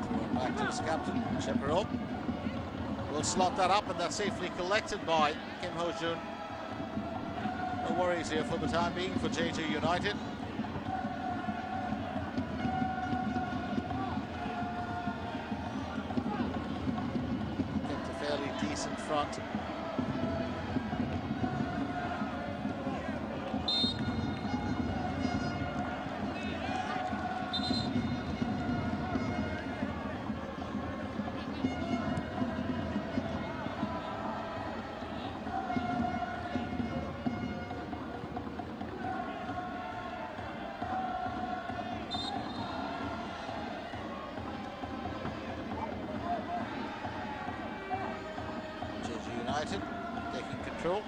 Throwing back to his captain, Shepherd. Will slot that up, and that's safely collected by Kim Ho-jun. No worries here for the time being for Jeju United. Kept a fairly decent front. United taking control.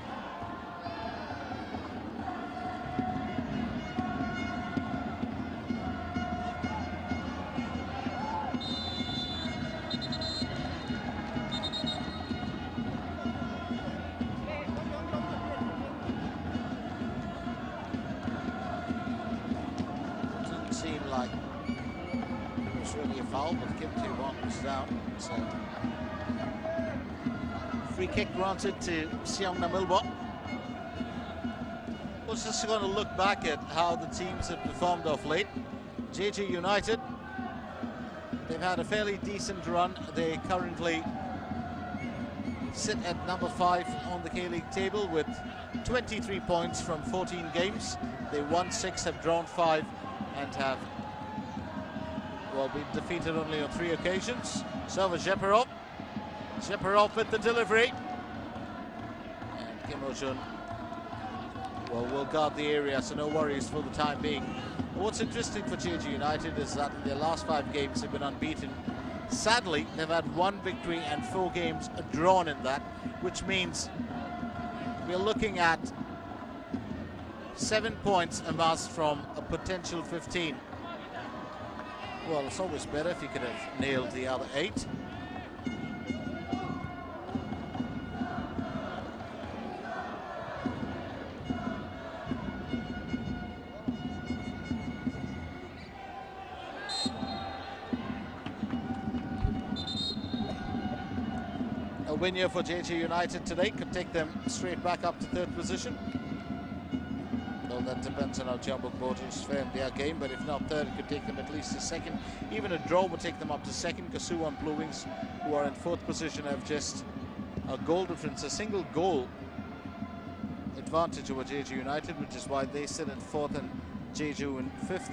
Didn't seem like it was really a foul, but Kim Tae-won was down. So free kick granted to Seungnam FC. We're just going to look back at how the teams have performed of late. Jeju United, they've had a fairly decent run. They currently sit at number 5 on the K-League table with 23 points from 14 games. They won 6, have drawn 5, and have, well, been defeated only on 3 occasions. Server Shepherd. Shepherd with the delivery. And Kim Ho-jun, well, will guard the area, so no worries for the time being. What's interesting for Jeju United is that in their last 5 games they've been unbeaten. Sadly, they've had 1 victory and 4 games drawn in that, which means we're looking at 7 points amassed from a potential 15. Well, it's always better if you could have nailed the other 8. A win here for Jeju United today could take them straight back up to 3rd position. Well, that depends on how Jeonbuk Boris fare in their game, but if not 3rd, it could take them at least to 2nd. Even a draw would take them up to 2nd, because Suwon Blue Wings, who are in 4th position, have just a goal difference, a single goal advantage over Jeju United, which is why they sit in 4th and Jeju in 5th.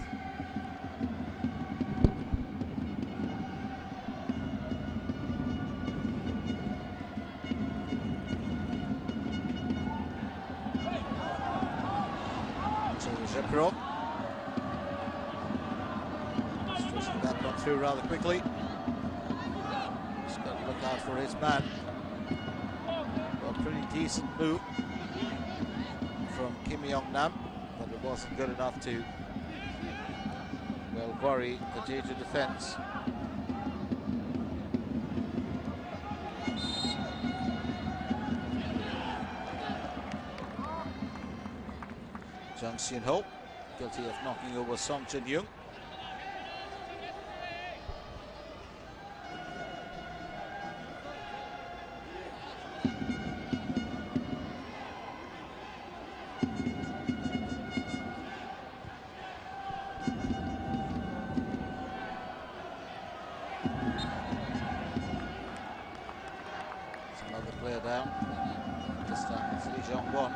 Zepro. Stretching that one through rather quickly. Just got to look out for his man. Well, pretty decent move from Kim Yong-nam, but it wasn't good enough to, well, worry the Jeju defense. Jung Seun-ho, guilty of knocking over Song Jin-young. There's another player down. This time it's Lee Jong-won.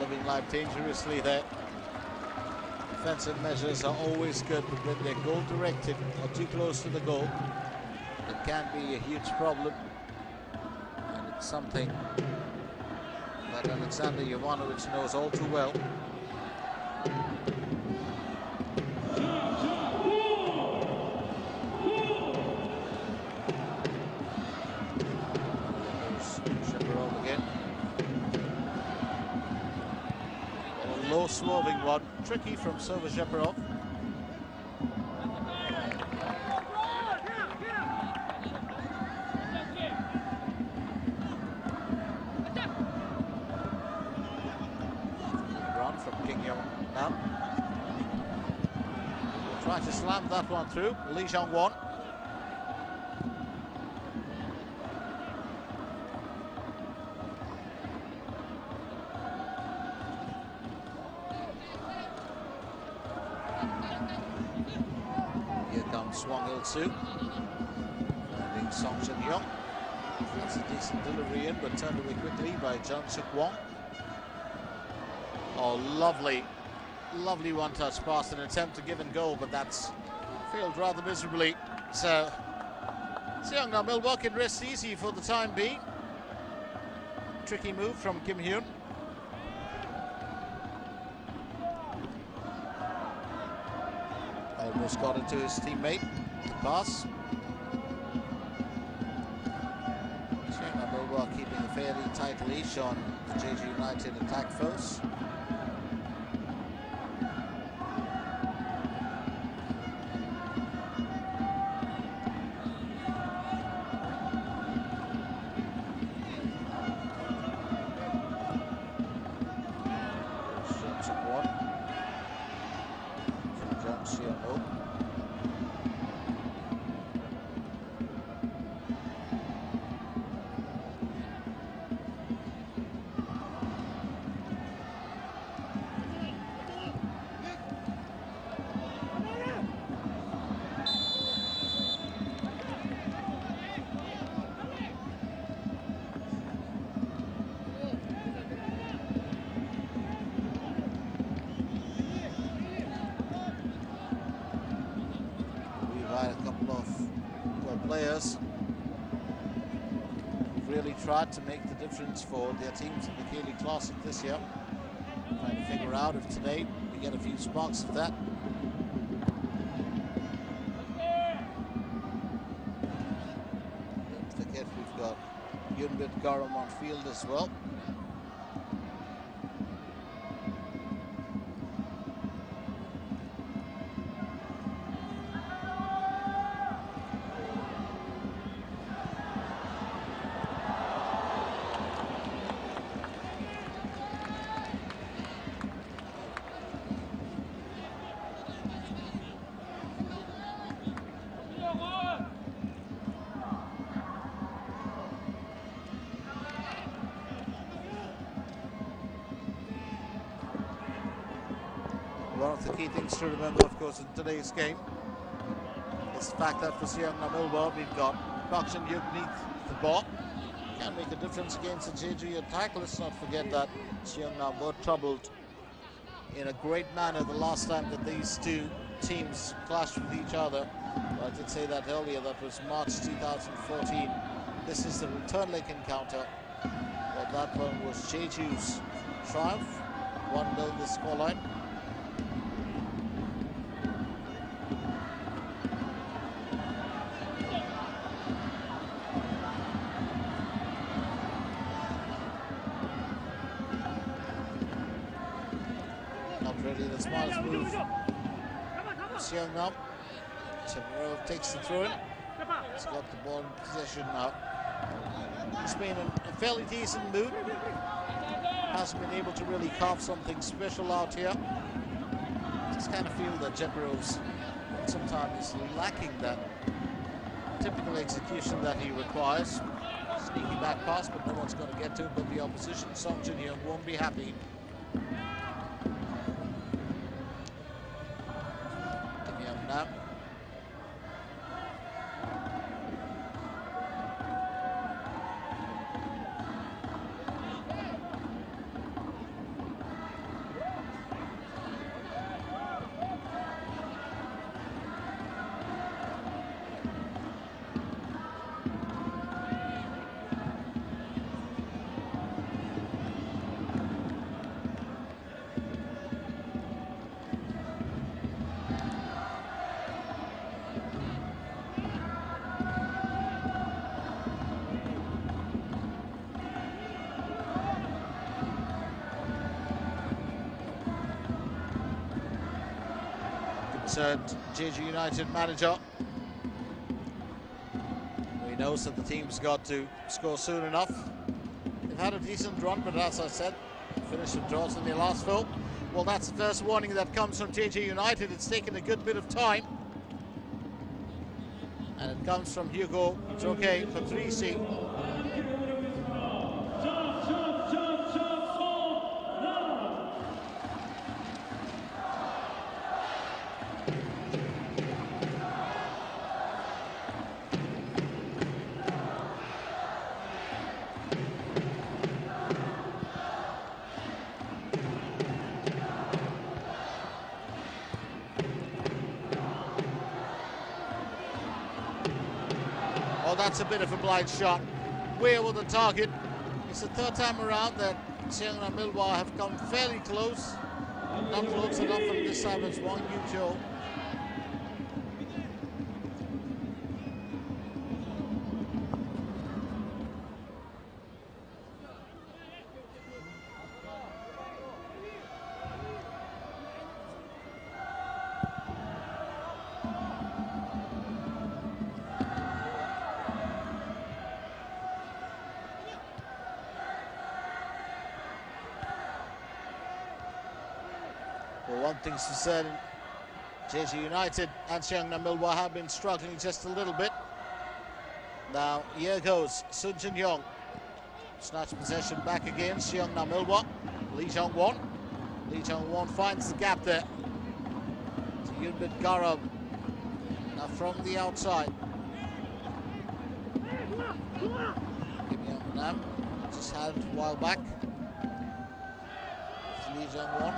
Living life dangerously there. Defensive measures are always good, but when they're goal directed or too close to the goal, it can be a huge problem. And it's something that Alexander Jovanovic knows all too well. low swerving one, tricky from Server Jeparov. Run from Kim Hyun-nam. Try to slam that one through. Lee Jong-won. Swang Il-soo, finding Song Jin-young. That's a decent delivery in, but turned away quickly by Jung Suk-won. Oh, lovely, lovely one-touch pass, an attempt to give and goal, but that's failed rather miserably. So, Seungnam will can rest easy for the time being. Tricky move from Kim Hyun. Almost got it to his teammate. Pass. Seungnam keeping a fairly tight leash on the Jeju United attack foes. Players who've really tried to make the difference for their teams in the K-League Classic this year. Trying to figure out if today we get a few sparks of that. Don't forget we've got Yunbit Garam on field as well. One of the key things to remember, of course, in today's game is the fact that for Seungnam, we've got Park Jin-hyuk beneath the ball. Can make a difference against the Jeju attack. Let's not forget that Seungnam were troubled in a great manner the last time that these two teams clashed with each other. I did say that earlier, that was March 2014. This is the return leg encounter. Well, that one was Jeju's triumph, 1-0 the scoreline. The smartest move. Seungnam. Jeparov takes the throw in. He's got the ball in possession now. He's been in a fairly decent mood. Hasn't been able to really carve something special out here. Just kind of feel that Jeparov's sometimes is lacking that typical execution that he requires. Sneaky back pass, but no one's going to get to it but the opposition. Song Jin-hyuk won't be happy. Now. concerned Jeju United manager. He knows that the team's got to score soon enough. They've had a decent run, but as I said, finished with draws in their last four. Well, that's the first warning that comes from Jeju United. It's taken a good bit of time. And it comes from Hugo Joke Patrici. Oh, that's a bit of a blind shot. Way over the target. It's the third time around that Seungnam Millwa have come fairly close. Not close enough, and this time it's Wang Yu-jo. Well, one thing's for certain, Jeju United and Seungnam Millwa have been struggling just a little bit. Now, here goes Sun Jin-young. Snatch possession back again, Seungnam Millwa. Lee Jong-won. Lee Jong-won finds the gap there. To Yunbin Garab. Now from the outside. Kim Young-nam just had it a while back. Lee Jong-won.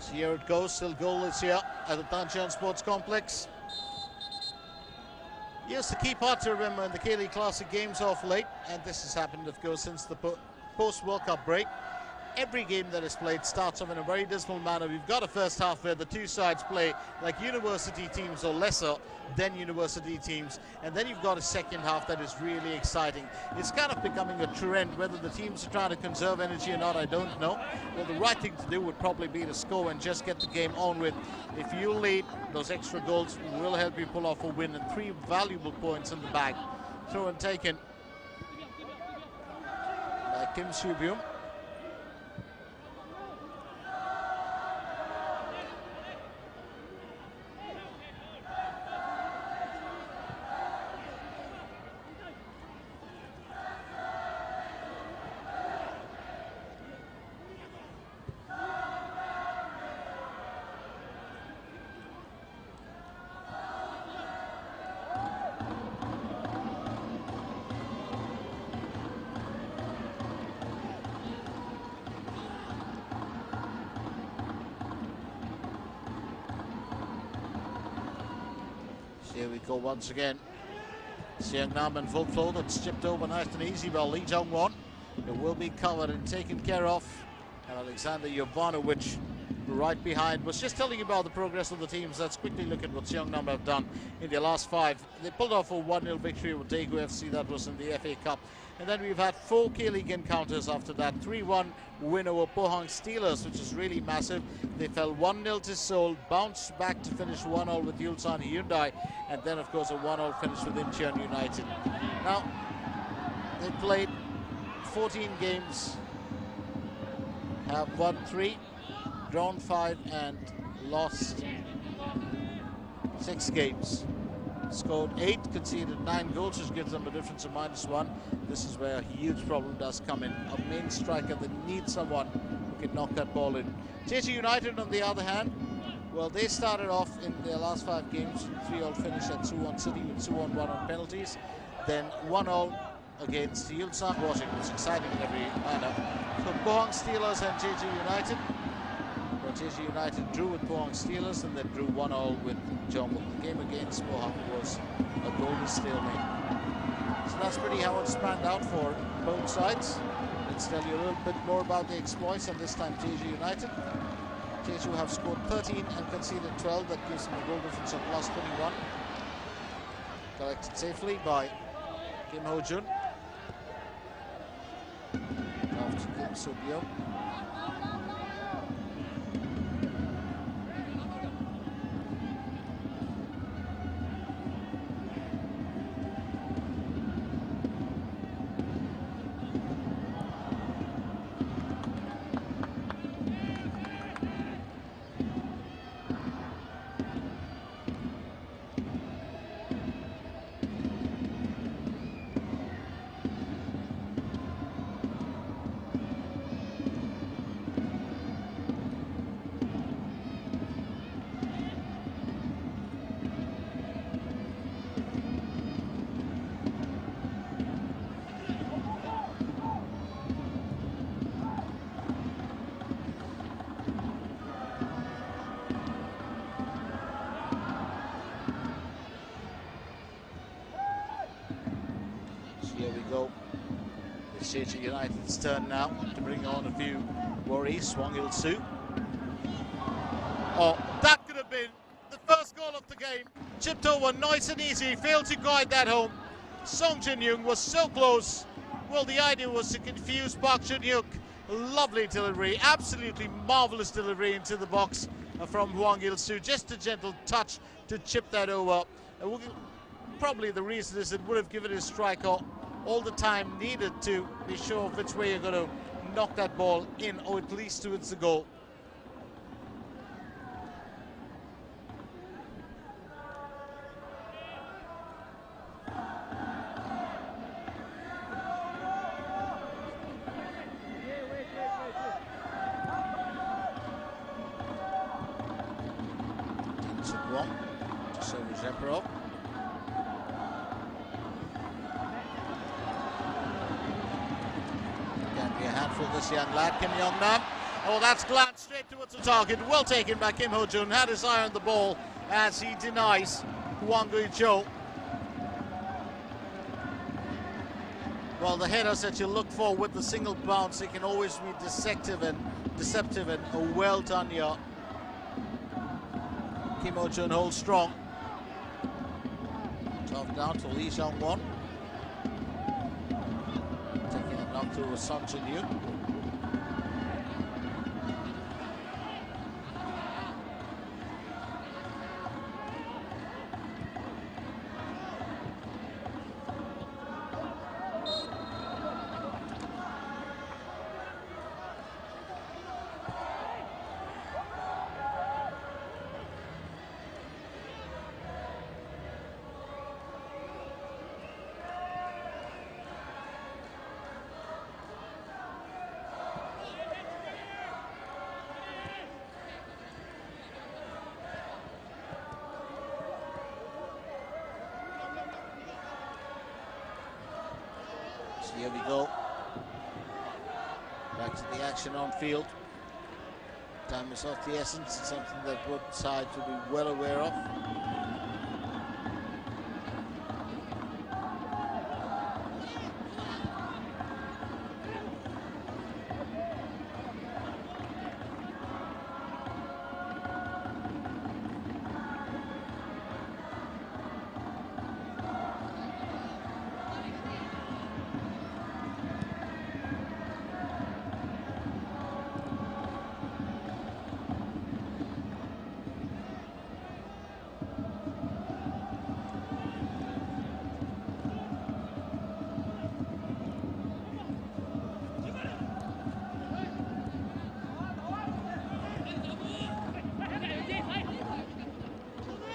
So here it goes, still goalless here at the Danshan Sports Complex. Yes, the key part to remember in the K-League Classic games of late, and this has happened, of course, since the post-World Cup break. Every game that is played starts off in a very dismal manner. We've got a first half where the two sides play like university teams or lesser than university teams, and then you've got a second half that is really exciting. It's kind of becoming a trend. Whether the teams are trying to conserve energy or not, I don't know. Well, the right thing to do would probably be to score and just get the game on with. If you lead, those extra goals will help you pull off a win, and 3 valuable points in the bag. Throw and taken by Kim Soo-byum. Here we go once again. Seungnam in full flow, that's chipped over nice and easy by Lee Jong-won. It will be covered and taken care of. And Alexander Jovanovic right behind. Was just telling you about the progress of the teams. Let's quickly look at what Seungnam have done in their last 5. They pulled off a 1-0 victory with Jeju FC, that was in the FA Cup. And then we've had 4 K-League encounters after that. 3-1 win over Pohang Steelers, which is really massive. They fell 1-0 to Seoul, bounced back to finish 1-0 with Ulsan Hyundai, and then of course a 1-0 finish with Incheon United. Now, they played 14 games, have won 3, drawn 5 and lost 6 games. Scored 8, conceded 9 goals, which gives them a difference of -1. This is where a huge problem does come in. A main striker that needs someone who can knock that ball in. Jeju United, on the other hand, Well, they started off in their last 5 games, 3-all finish at Suwon City with 2-1 on penalties. Then 1-all against Yulsan. Was exciting in every manner. For Pohang Steelers and Jeju United. Well, Jeju United drew with Pohang Steelers and then drew 1-all with Jeonbuk. The game against Pohang was a golden stalemate. So that's pretty how it's panned out for both sides. Let's tell you a little bit more about the exploits, and this time Jeju United. Jeju have scored 13 and conceded 12. That gives them a goal difference of +21. Collected safely by Kim Ho-jun. Off to Kim Soo-bio. Here we go. It's Jeju United's turn now to bring on a few worries. Swang Il-soo. Oh, that could have been the first goal of the game. Chipped over nice and easy. Failed to guide that home. Song Jin-young was so close. Well, the idea was to confuse Park Jun-hyuk. Lovely delivery. Absolutely marvelous delivery into the box from Hwang Il-soo. Just a gentle touch to chip that over. Probably the reason is it would have given his striker all the time needed to be sure of which way you're going to knock that ball in, or at least towards the goal. This young lad, Kim Young-nam. Oh, that's glanced straight towards the target. Well taken by Kim Ho-jun. Had his eye on the ball as he denies Hwang Il-cho. Well, the headers that you look for with the single bounce, they can always be deceptive and well done here. Kim Ho-jun holds strong. Tough down to Lee Jong-won. Taking it knock to Song Jin-young. Here we go. Back to the action on field. Time is of the essence. It's something that both sides will be well aware of.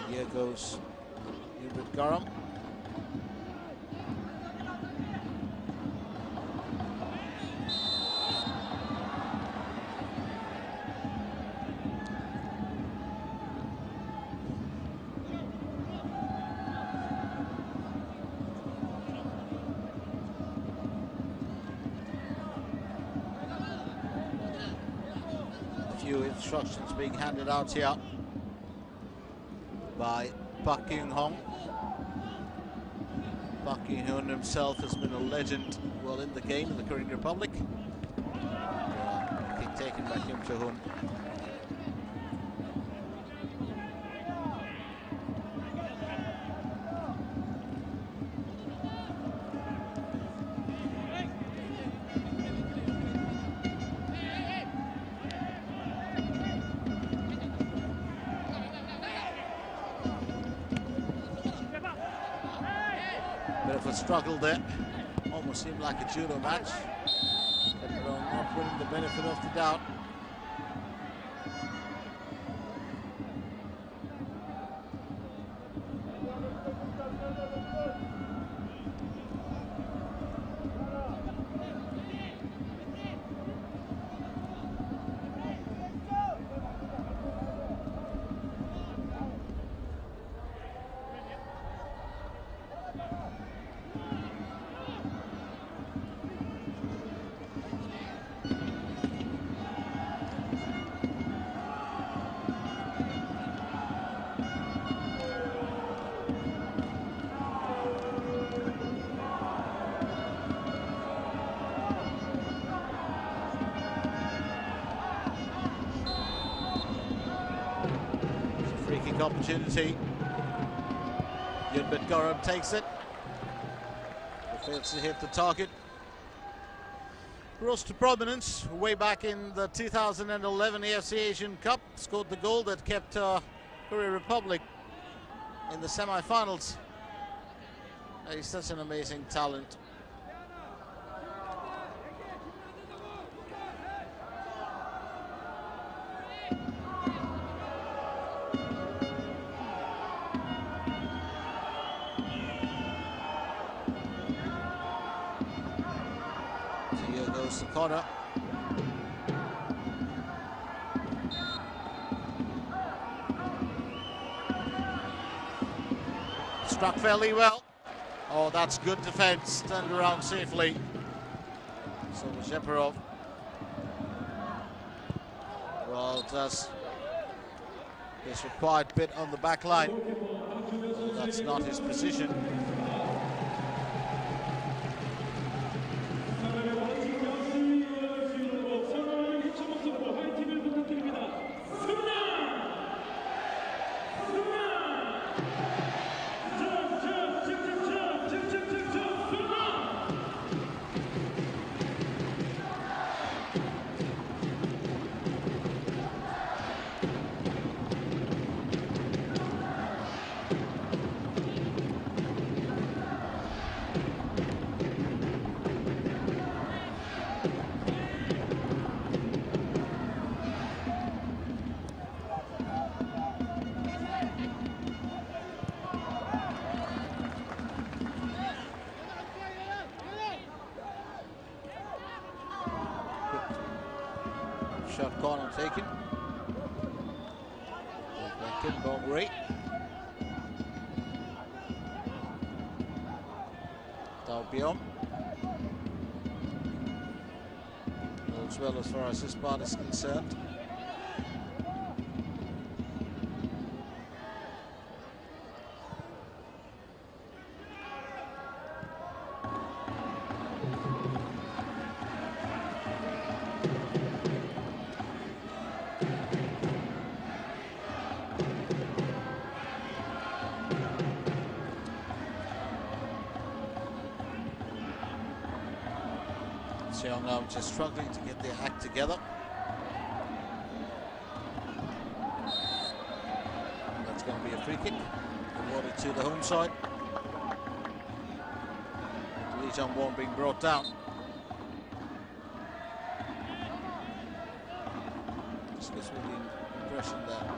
Here goes Hubert Garam. few instructions being handed out here by Park Kyung-hong. Park Kyung-hong himself has been a legend, well, in the game in the Korean Republic. Kick taken by Kim Cho-hoon. Bit of a struggle there. Almost seemed like a judo match. But not winning the benefit of the doubt. Opportunity. Yunbit Goram takes it. But fails to hit the target. Rose to prominence way back in the 2011 AFC Asian Cup. Scored the goal that kept Korea Republic in the semi-finals. He's such an amazing talent. The corner. Struck fairly well. Oh, that's good defense. Turned around safely. So Sheparov. Well, does this required bit on the back line. Well, that's not his position. Shot corner taken. Back in, ball great. Tao Biom. As well as far as this part is concerned. Seungnam just struggling to get their act together. That's going to be a free kick awarded to the home side. Lee Jong-won being brought down. Just gives me the impression that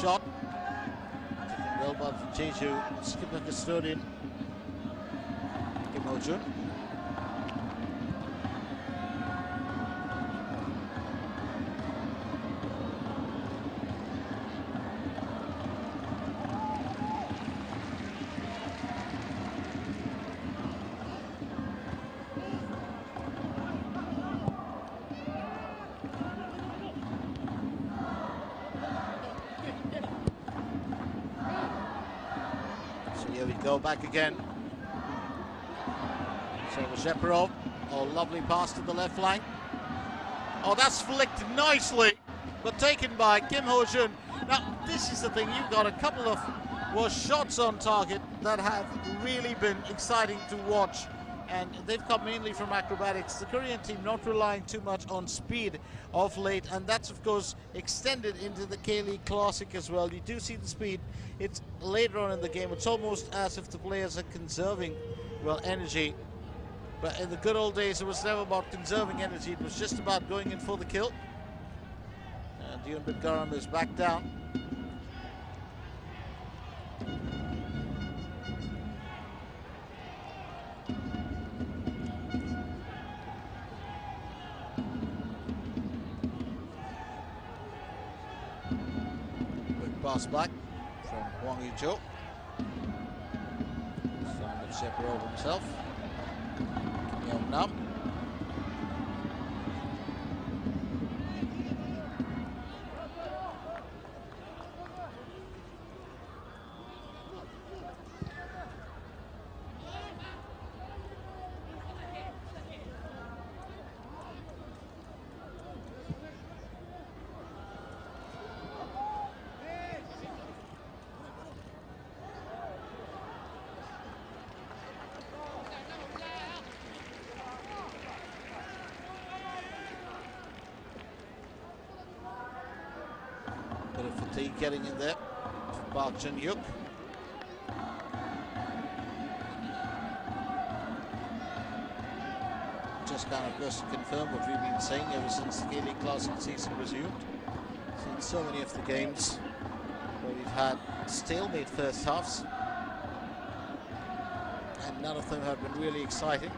shot. Well, but Jeju skipper custodian Kim Ho-jun. Here we go, back again. So Sheparov, oh, lovely pass to the left flank. Oh, that's flicked nicely, but taken by Kim Ho-jun. Now, this is the thing, you've got a couple of shots on target that have really been exciting to watch, and they've come mainly from acrobatics. The Korean team not relying too much on speed of late, and that's of course extended into the K-League Classic as well. You do see the speed. It's later on in the game. It's almost as if the players are conserving, well, energy. But in the good old days, it was never about conserving energy. It was just about going in for the kill. And Jeonbit Garam is back down. Good pass back from Hwang Ui-jo. Simon Sheparov himself. Kim Seungnam. Bit of fatigue getting in there for Park Jun-hyuk. Just kind of goes to confirm what we've been saying ever since the K-League Classic season resumed. Seen so many of the games where we've had stalemate first halves, and none of them have been really exciting.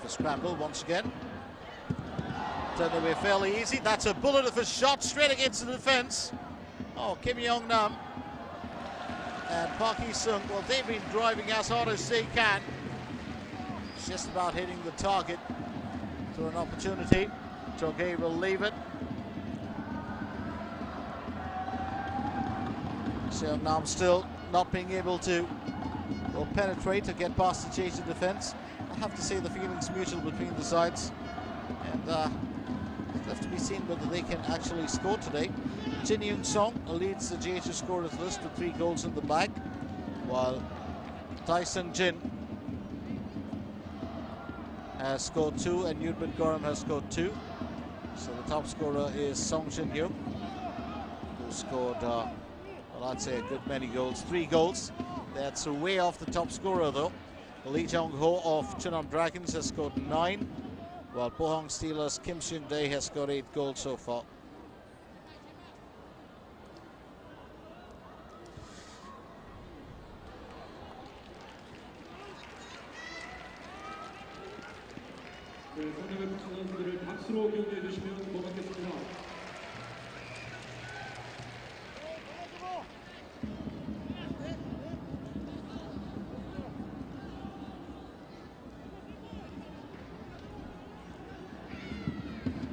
Scramble once again. Turned away fairly easy. That's a bullet of a shot straight against the defense. Oh, Kim Seungnam and Park Hee-sung, well, they've been driving as hard as they can. It's just about hitting the target to an opportunity. Choge will leave it. Seungnam still not being able to, well, penetrate or get past the Jeju defense. I have to say the feeling's mutual between the sides, and it's left to be seen whether they can actually score today. Jin Young-song leads the Jeju scorers list with 3 goals in the bag, while Tae Sung-jin has scored 2 and Jeonbit Garam has scored 2. So the top scorer is Song Jin-hyuk, who scored, well, I'd say a good many goals, 3 goals. That's way off the top scorer though. Lee Jong-ho of Cheonan Dragons has scored 9, while Pohang Steelers' Kim Seung-dae has scored 8 goals so far.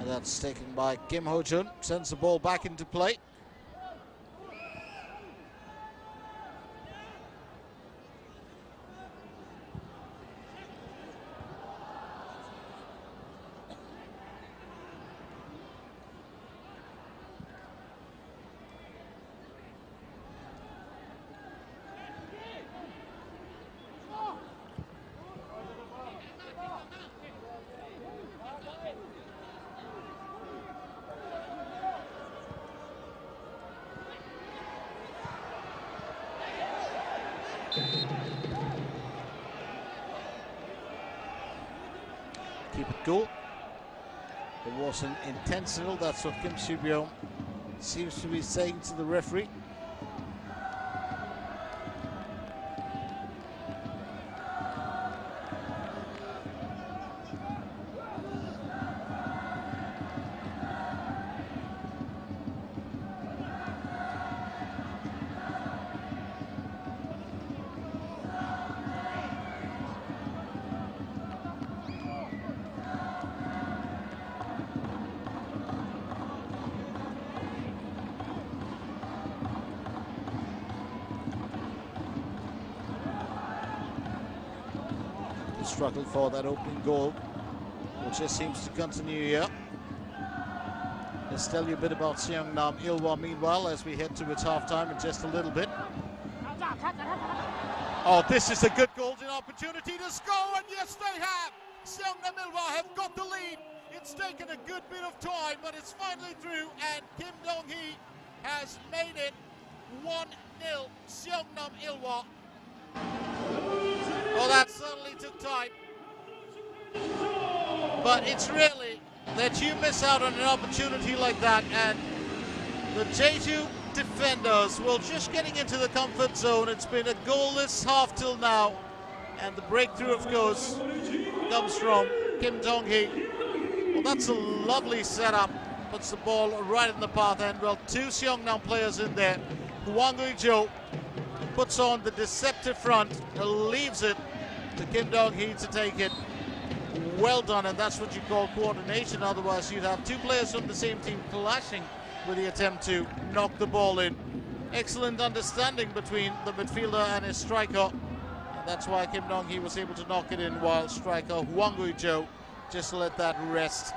And that's taken by Kim Ho-jun, sends the ball back into play. keep it cool. It wasn't intentional, that's what Kim Soo-byung seems to be saying to the referee. Struggle for that opening goal, which just seems to continue here. Let's tell you a bit about Seungnam Ilhwa meanwhile as we head towards half-time in just a little bit. Oh, this is a good golden opportunity to score, and yes they have! Seungnam Ilhwa have got the lead. It's taken a good bit of time, but it's finally through, and Kim Dong-hee has made it 1-0 Seungnam Ilhwa. Well, that certainly took time, but it's really that you miss out on an opportunity like that, and the Jeju defenders will just getting into the comfort zone. It's been a goalless half till now, and the breakthrough, of course, comes from Kim Dong-hee. Well, that's a lovely setup, puts the ball right in the path end. Well, two Seungnam players in there. Hwang Ui-jo puts on the deceptive front, leaves it to Kim Dong-hee to take it. Well done, and that's what you call coordination. Otherwise, you'd have two players from the same team clashing with the attempt to knock the ball in. Excellent understanding between the midfielder and his striker. And that's why Kim Dong-hee was able to knock it in, while striker Hwang Ui-jo just let that rest.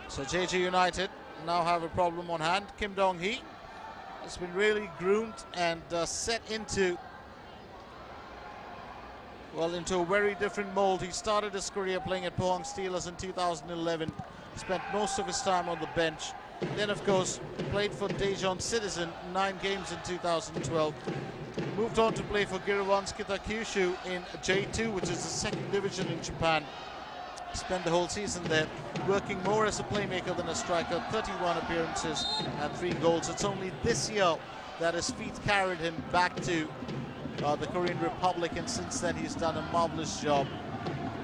So Jeju United now have a problem on hand. Kim Dong-hee has been really groomed and set into a very different mold. He started his career playing at Pohang Steelers in 2011. Spent most of his time on the bench. Then, of course, played for Daejeon Citizen 9 games in 2012. Moved on to play for Giriwans Kitakyushu in J2, which is the second division in Japan. Spent the whole season there, working more as a playmaker than a striker. 31 appearances and 3 goals. It's only this year that his feet carried him back to the Korean Republic, and since then he's done a marvelous job.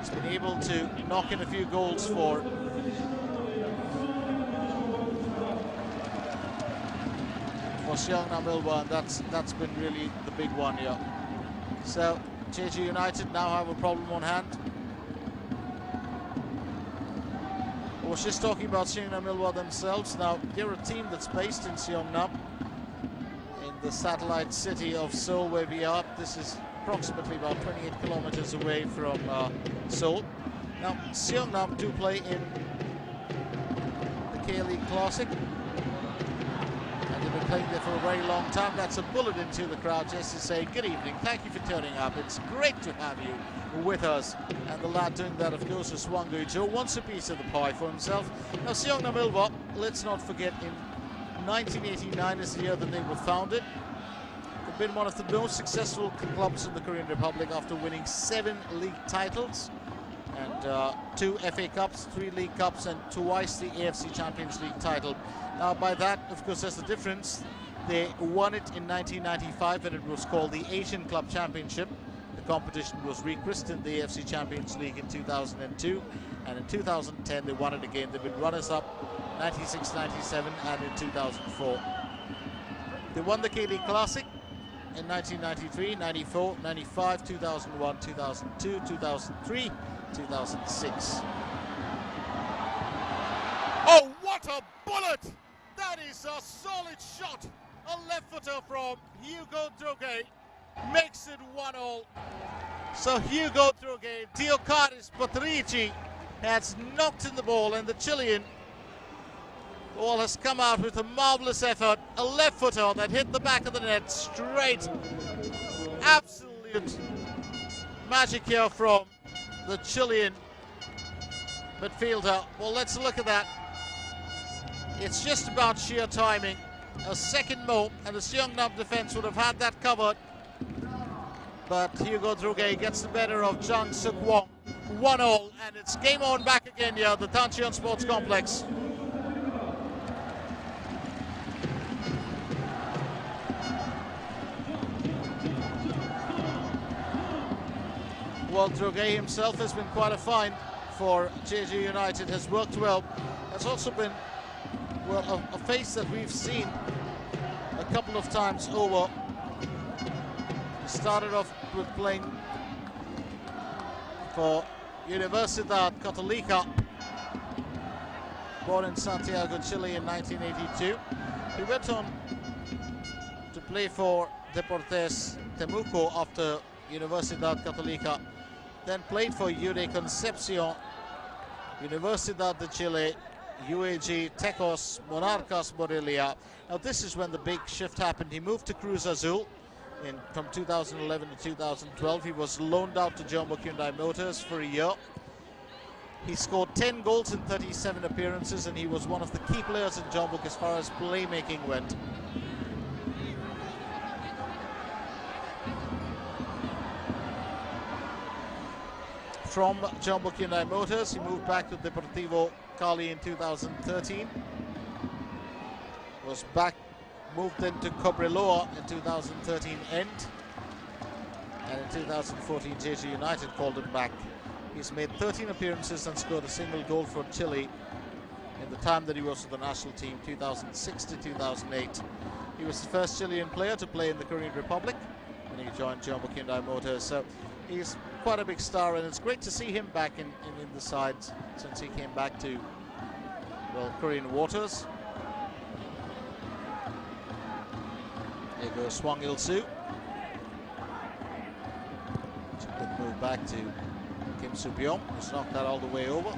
He's been able to knock in a few goals for Seungnam Ilhwa, and that's been really the big one here. So Jeju United now have a problem on hand. I was just talking about Seungnam Ilhwa themselves. Now, they're a team that's based in Seongnam, in the satellite city of Seoul, where we are. This is approximately about 28 kilometers away from Seoul. Now, Seongnam do play in the K-League Classic, and they've been playing there for a very long time. That's a bullet into the crowd just to say good evening, thank you for turning up, it's great to have you with us. And the lad doing that, of course, is Hwang Ui-jo, wants a piece of the pie for himself. Now, Seungnam Ilhwa, let's not forget, in 1989 is the year that they were founded. They've been one of the most successful clubs in the Korean Republic after winning 7 league titles and 2 FA Cups, 3 League Cups, and twice the AFC Champions League title. Now, by that, of course, there's a difference. They won it in 1995, and it was called the Asian Club Championship. The competition was rechristened the AFC Champions League in 2002, and in 2010 they won it again. They've been runners-up 96, 97, and in 2004. They won the K-League Classic in 1993, 94, 95, 2001, 2002, 2003, 2006. Oh, what a bullet! That is a solid shot. A left footer from Hugo Droge makes it 1-0. So Hugo Droge, Diocaris Patrici has knocked in the ball, and the Chilean ball has come out with a marvelous effort. A left footer that hit the back of the net straight. Absolute magic here from the Chilean midfielder. Well, let's look at that. It's just about sheer timing. A second more, and the Seungnam defense would have had that covered. But Hugo Droge gets the better of Jang Suk-won. 1-1, and it's game on back again here at the Tancheon Sports Complex. Well, Droguet himself has been quite a find for Jeju United, has worked well. Has also been, well, a face that we've seen a couple of times over. He started off with playing for Universidad Católica, born in Santiago, Chile in 1982. He went on to play for Deportes Temuco after Universidad Católica, then played for UD Concepción, Universidad de Chile, UAG, Tecos, Monarcas Morelia. Now this is when the big shift happened. He moved to Cruz Azul from 2011 to 2012. He was loaned out to Jeonbuk Hyundai Motors for a year. He scored 10 goals in 37 appearances, and he was one of the key players in Jeonbuk as far as playmaking went. From Jeonbuk Hyundai Motors, he moved back to Deportivo Cali in 2013. Was back, moved into Cobreloa in 2013 end. And in 2014, Jeju United called him back. He's made 13 appearances and scored a single goal for Chile in the time that he was with the national team, 2006 to 2008. He was the first Chilean player to play in the Korean Republic when he joined Jeonbuk Hyundai Motors. So he's quite a big star, and it's great to see him back in the side since he came back to, well, Korean waters. There goes Swang Il-soo. Good move back to Kim Soo-byung, who's knocked that all the way over.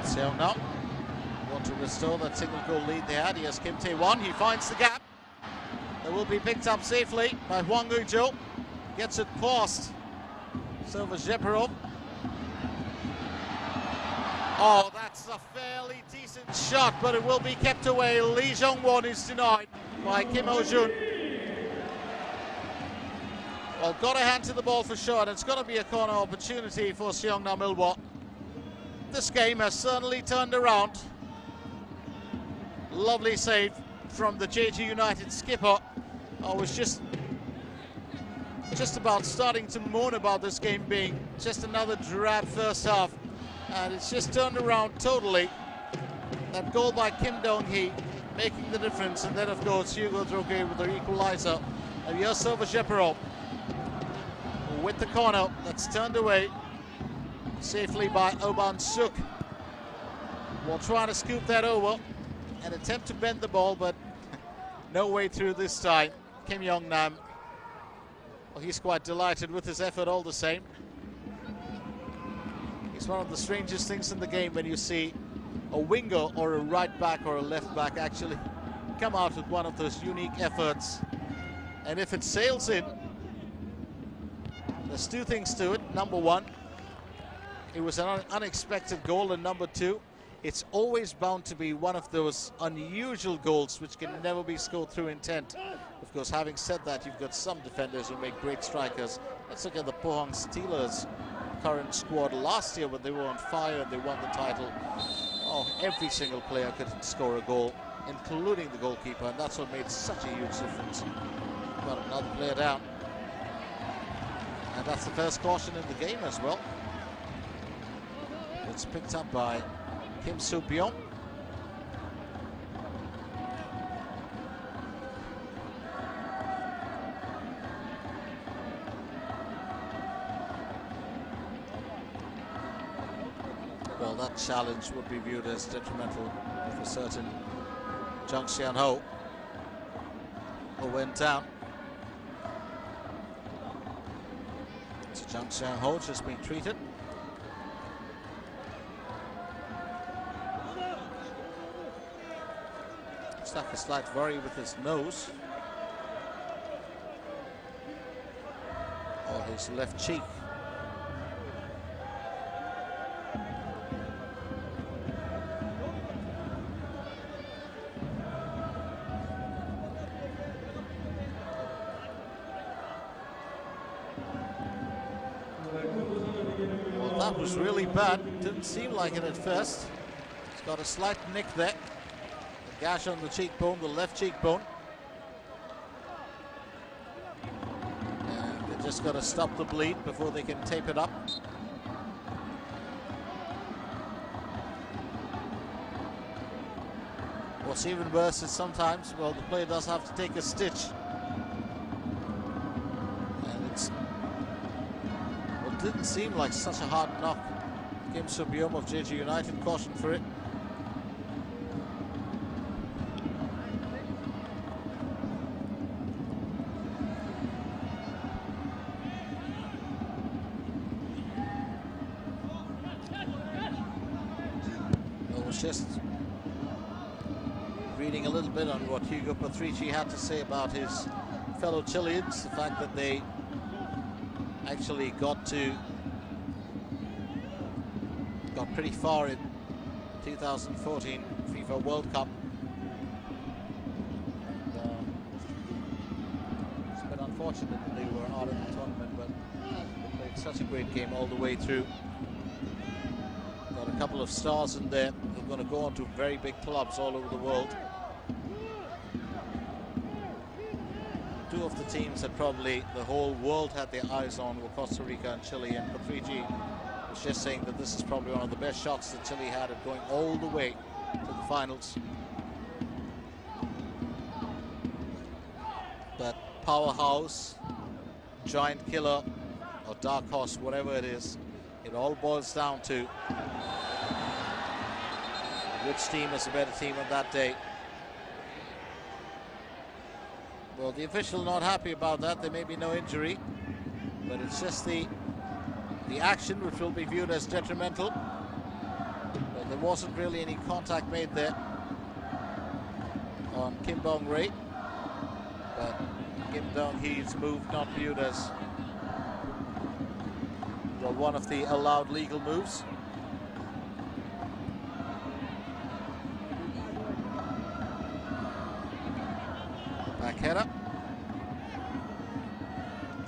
Seungnam want to restore that single goal lead they had. Here's Kim Tae-won. He finds the gap. That will be picked up safely by Hwang Ui-jo. Gets it past Silva Jeperov. Oh, that's a fairly decent shot, but it will be kept away. Lee Jong-won is denied by Kim Ho-jun. Well, got a hand to the ball for sure, and it's going to be a corner opportunity for Seongnam Ilhwa. This game has certainly turned around. Lovely save from the Jeju United skipper. I was just about starting to moan about this game being just another drab first half, and it's just turned around totally. That goal by Kim Dong-hee making the difference, and then of course Hugo Droguet with the equaliser. And here's Silva Jeperov with the corner that's turned away safely by Oh Ban-suk. We'll try to scoop that over and attempt to bend the ball, but no way through this time. Kim Yong-nam, well, he's quite delighted with his effort all the same. It's one of the strangest things in the game when you see a winger or a right back or a left back actually come out with one of those unique efforts. And if it sails in, there's two things to it. Number one, it was an unexpected goal, and number two, it's always bound to be one of those unusual goals which can never be scored through intent. Of course, having said that, you've got some defenders who make great strikers. Let's look at the Pohang Steelers current squad last year when they were on fire and they won the title. Oh, every single player could score a goal, including the goalkeeper, and that's what made such a huge difference. Got another player down. And that's the first caution in the game as well. It's picked up by Kim Soo-byung. Well, that challenge would be viewed as detrimental for a certain Jung Seon-ho, who went down. So Jung Seon-ho just being treated. Looks like a slight worry with his nose, or his left cheek. was really bad. Didn't seem like it at first. He's got a slight nick there. A gash on the cheekbone, the left cheekbone. And they just got to stop the bleed before they can tape it up. What's even worse is sometimes, well, the player does have to take a stitch. And it's, well, it didn't seem like such a hard knock. Kim Soo-byum of Jeju United cautioned for it. It was just reading a little bit on what Hugo Patrici had to say about his fellow Chileans, the fact that they actually got pretty far in 2014 FIFA World Cup. It's been unfortunate that they were out of the tournament, but they played such a great game all the way through. Got a couple of stars in there who are going to go on to very big clubs all over the world. Two of the teams that probably the whole world had their eyes on were Costa Rica and Chile, and Patrici was just saying that this is probably one of the best shots that Chile had at going all the way to the finals. But powerhouse, giant killer, or dark horse, whatever it is, it all boils down to which team is a better team on that day. Well, the official not happy about that. There may be no injury, but it's just the action which will be viewed as detrimental. Well, there wasn't really any contact made there on Kim Bong-rae, but Kim Dong-hee's move not viewed as, well, one of the allowed legal moves. Back header,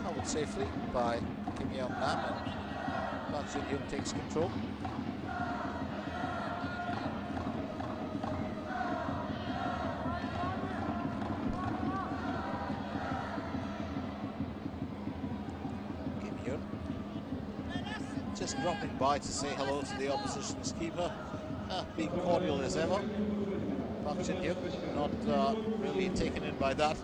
covered safely by Kim Yeong-nam, and Park Jin-hyuk takes control. Kim Hyun just dropping by to say hello to the opposition's keeper, being cordial as ever. Park Jin-hyuk not really taken in by that.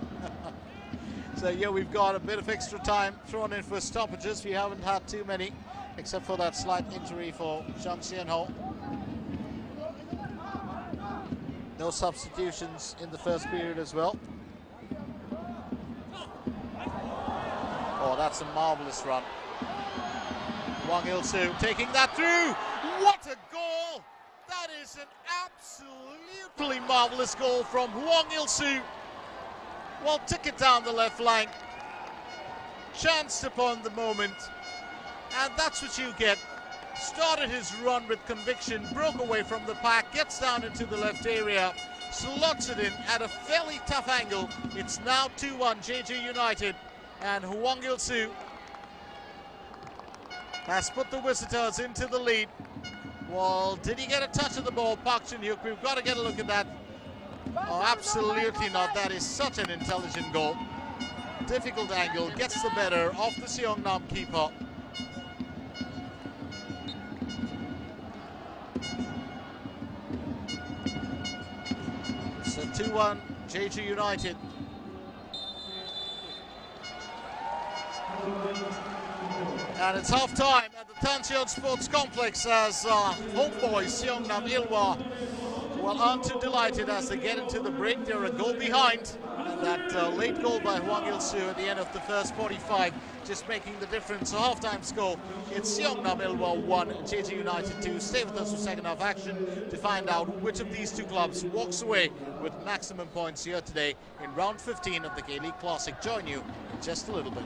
So yeah, we've got a bit of extra time thrown in for stoppages. We haven't had too many, except for that slight injury for Jang Sien-ho. No substitutions in the first period as well. Oh, that's a marvelous run. Hwang Il-soo taking that through. What a goal! That is an absolutely marvelous goal from Hwang Il-soo. Well, took it down the left flank, chanced upon the moment, and that's what you get. Started his run with conviction, broke away from the pack, gets down into the left area, slots it in at a fairly tough angle. It's now 2-1 Jeju United, and Hwang Il-soo has put the visitors into the lead. Well, did he get a touch of the ball, Park Jin-hyuk? We've got to get a look at that. Oh, absolutely not. That is such an intelligent goal. Difficult angle, gets the better of the Seungnam keeper. So 2-1 Jeju United. And it's half-time at the Tancheon Sports Complex as homeboys Seungnam Ilhwa, well, aren't too delighted as they get into the break. They're a goal behind. And that late goal by Hwang Il-soo at the end of the first 45 just making the difference. So half-time score, it's Seungnam Ilhwa 1, Jeju United 2. Stay with us for second half action to find out which of these two clubs walks away with maximum points here today in round 15 of the K-League Classic. Join you in just a little bit.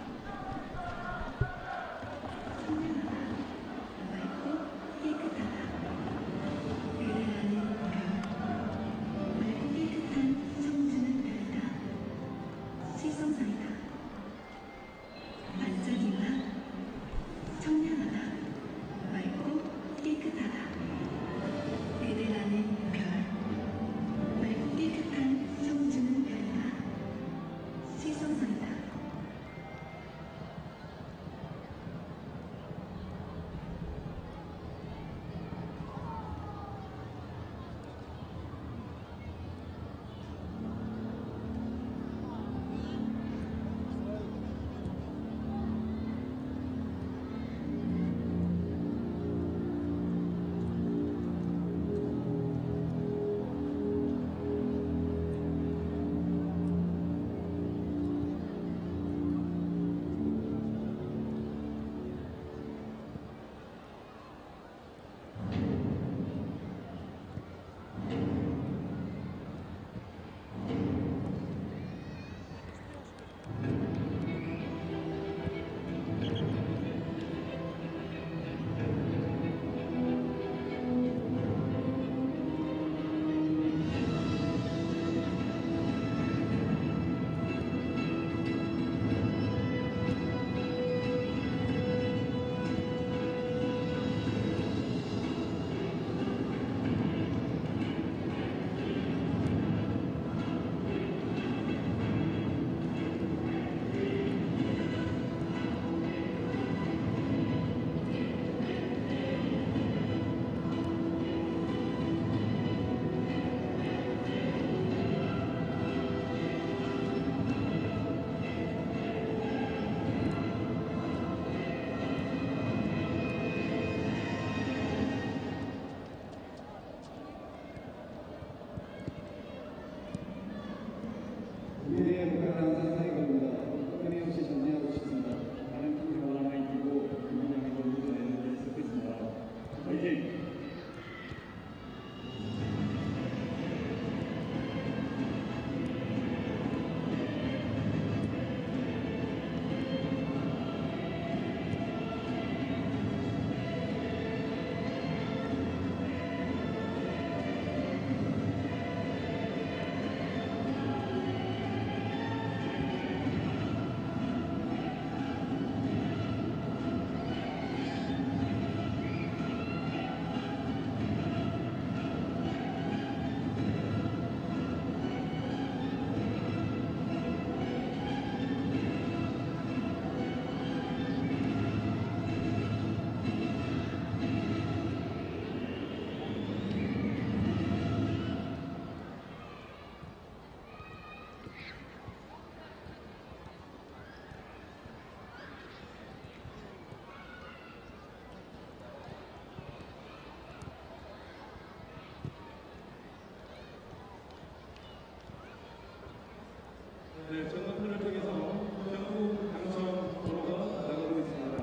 네, 전원표를 통해서 경품 당첨 번호가 나가고 있습니다.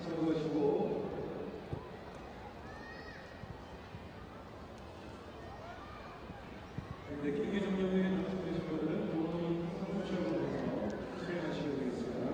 적어보시고 네, 경기 종료 후에 당첨되신 분들은 모두 상품처럼 해서 수행하시면 되겠습니다.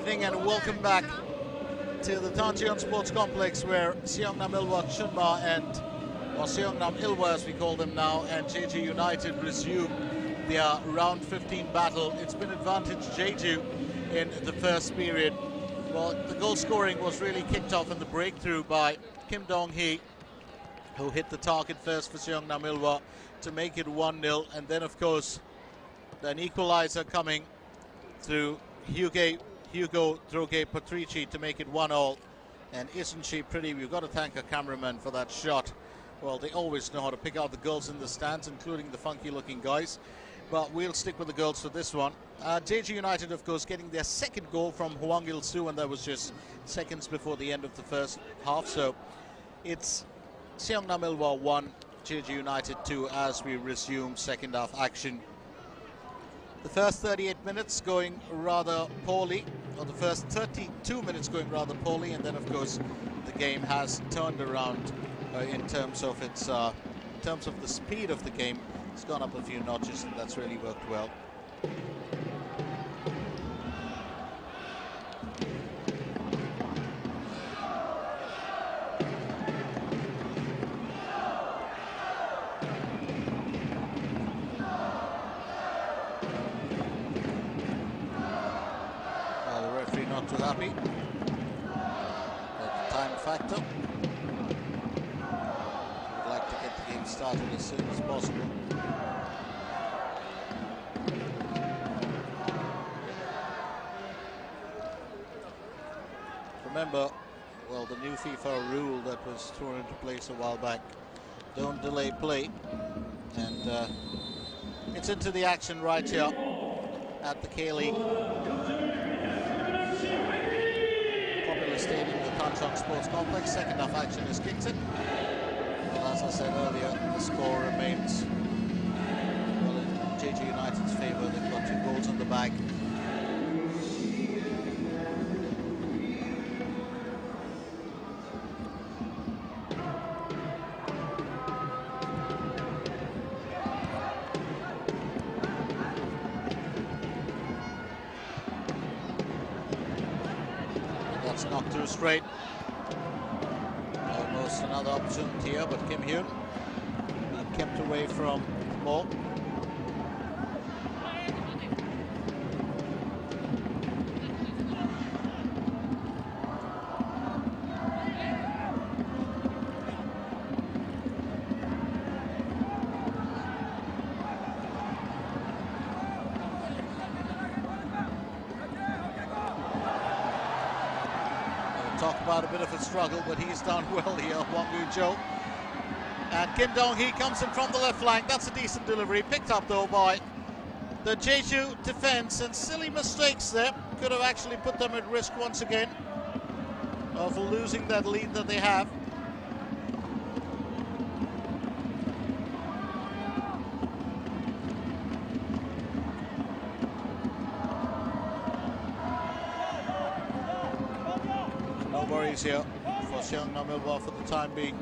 evening and welcome back to the Tancheon Sports Complex, where Seungnam Ilhwa Chunma or Seungnam Ilhwa as we call them now, and Jeju United resume their round 15 battle. It's been advantage Jeju in the first period. Well, the goal scoring was really kicked off in the breakthrough by Kim Dong-hee, who hit the target first for Seungnam Ilhwa to make it 1-0, and then of course an equalizer coming through Hugo Droge Patrici to make it 1-1. And isn't she pretty? We've got to thank our cameraman for that shot. Well, they always know how to pick out the girls in the stands, including the funky looking guys, but we'll stick with the girls for this one. Jeju United, of course, getting their second goal from Hwang Il-soo, and that was just seconds before the end of the first half. So it's Seungnam Ilhwa 1, Jeju United 2 as we resume second half action. The first 38 minutes going rather poorly, or the first 32 minutes going rather poorly, and then of course the game has turned around in terms of its in terms of the speed of the game. It's gone up a few notches, and that's really worked well. Not too happy. But the time factor. Would like to get the game started as soon as possible. Remember, well, the new FIFA rule that was thrown into place a while back: don't delay play, and it's into the action right here at the K-League Stadium, the Tancheon Sports Complex. Second half action is kicked in. Well, as I said earlier, the score remains well in Jeju United's favour. They've got 2 goals in the bag. That's knocked through straight. Almost another opportunity here, but Kim Hyun being kept away from the ball. Talk about a bit of a struggle, but he's done well here, Hwang Il-soo. And Kim Dong-hee comes in from the left flank. That's a decent delivery, picked up though by the Jeju defense, and silly mistakes there. Could have actually put them at risk once again of losing that lead that they have. No worries here for Seungnam Ilhwa for the time being.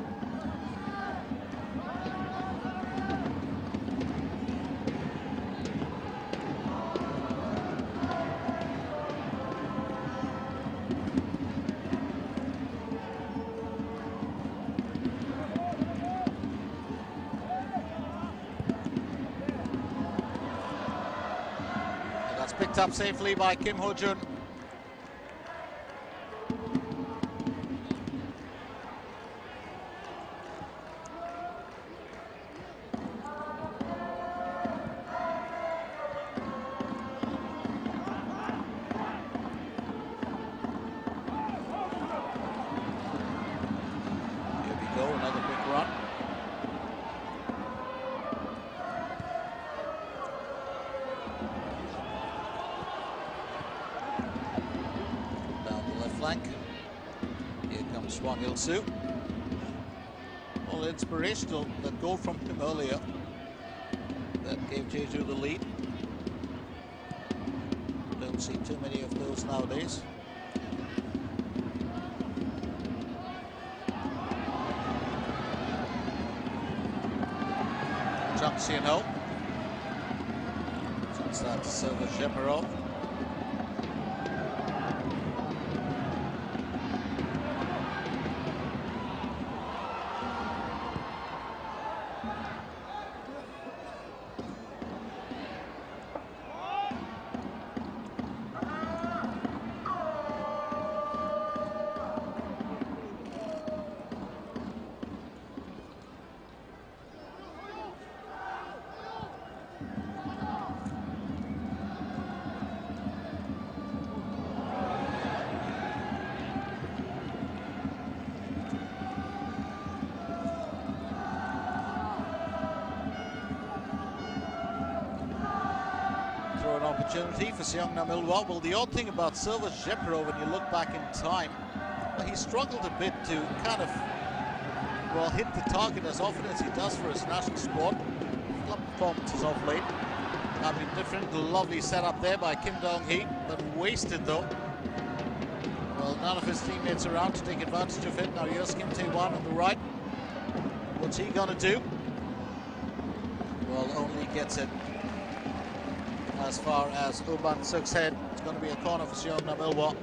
And that's picked up safely by Kim Ho-jun. Another quick run. Down the left flank. Here comes Hwang Il-soo. All inspirational, that goal from him earlier that gave Jeju the lead. Don't see too many of those nowadays. Jung Seon-ho. Sends that to Silva Sheparov. opportunity for Seungnam Ilwa. Well, the odd thing about Silva Jepro, when you look back in time, well, he struggled a bit to kind of, well, hit the target as often as he does for his national squad. Club performances of late have been different. Lovely setup there by Kim Dong-hee, but wasted though. Well, none of his teammates around to take advantage of it. Now here's Kim Tae-wan on the right. What's he gonna do? Well, only gets it as far as Urban Suk's head. It's going to be a corner for Seungnam Ilwa.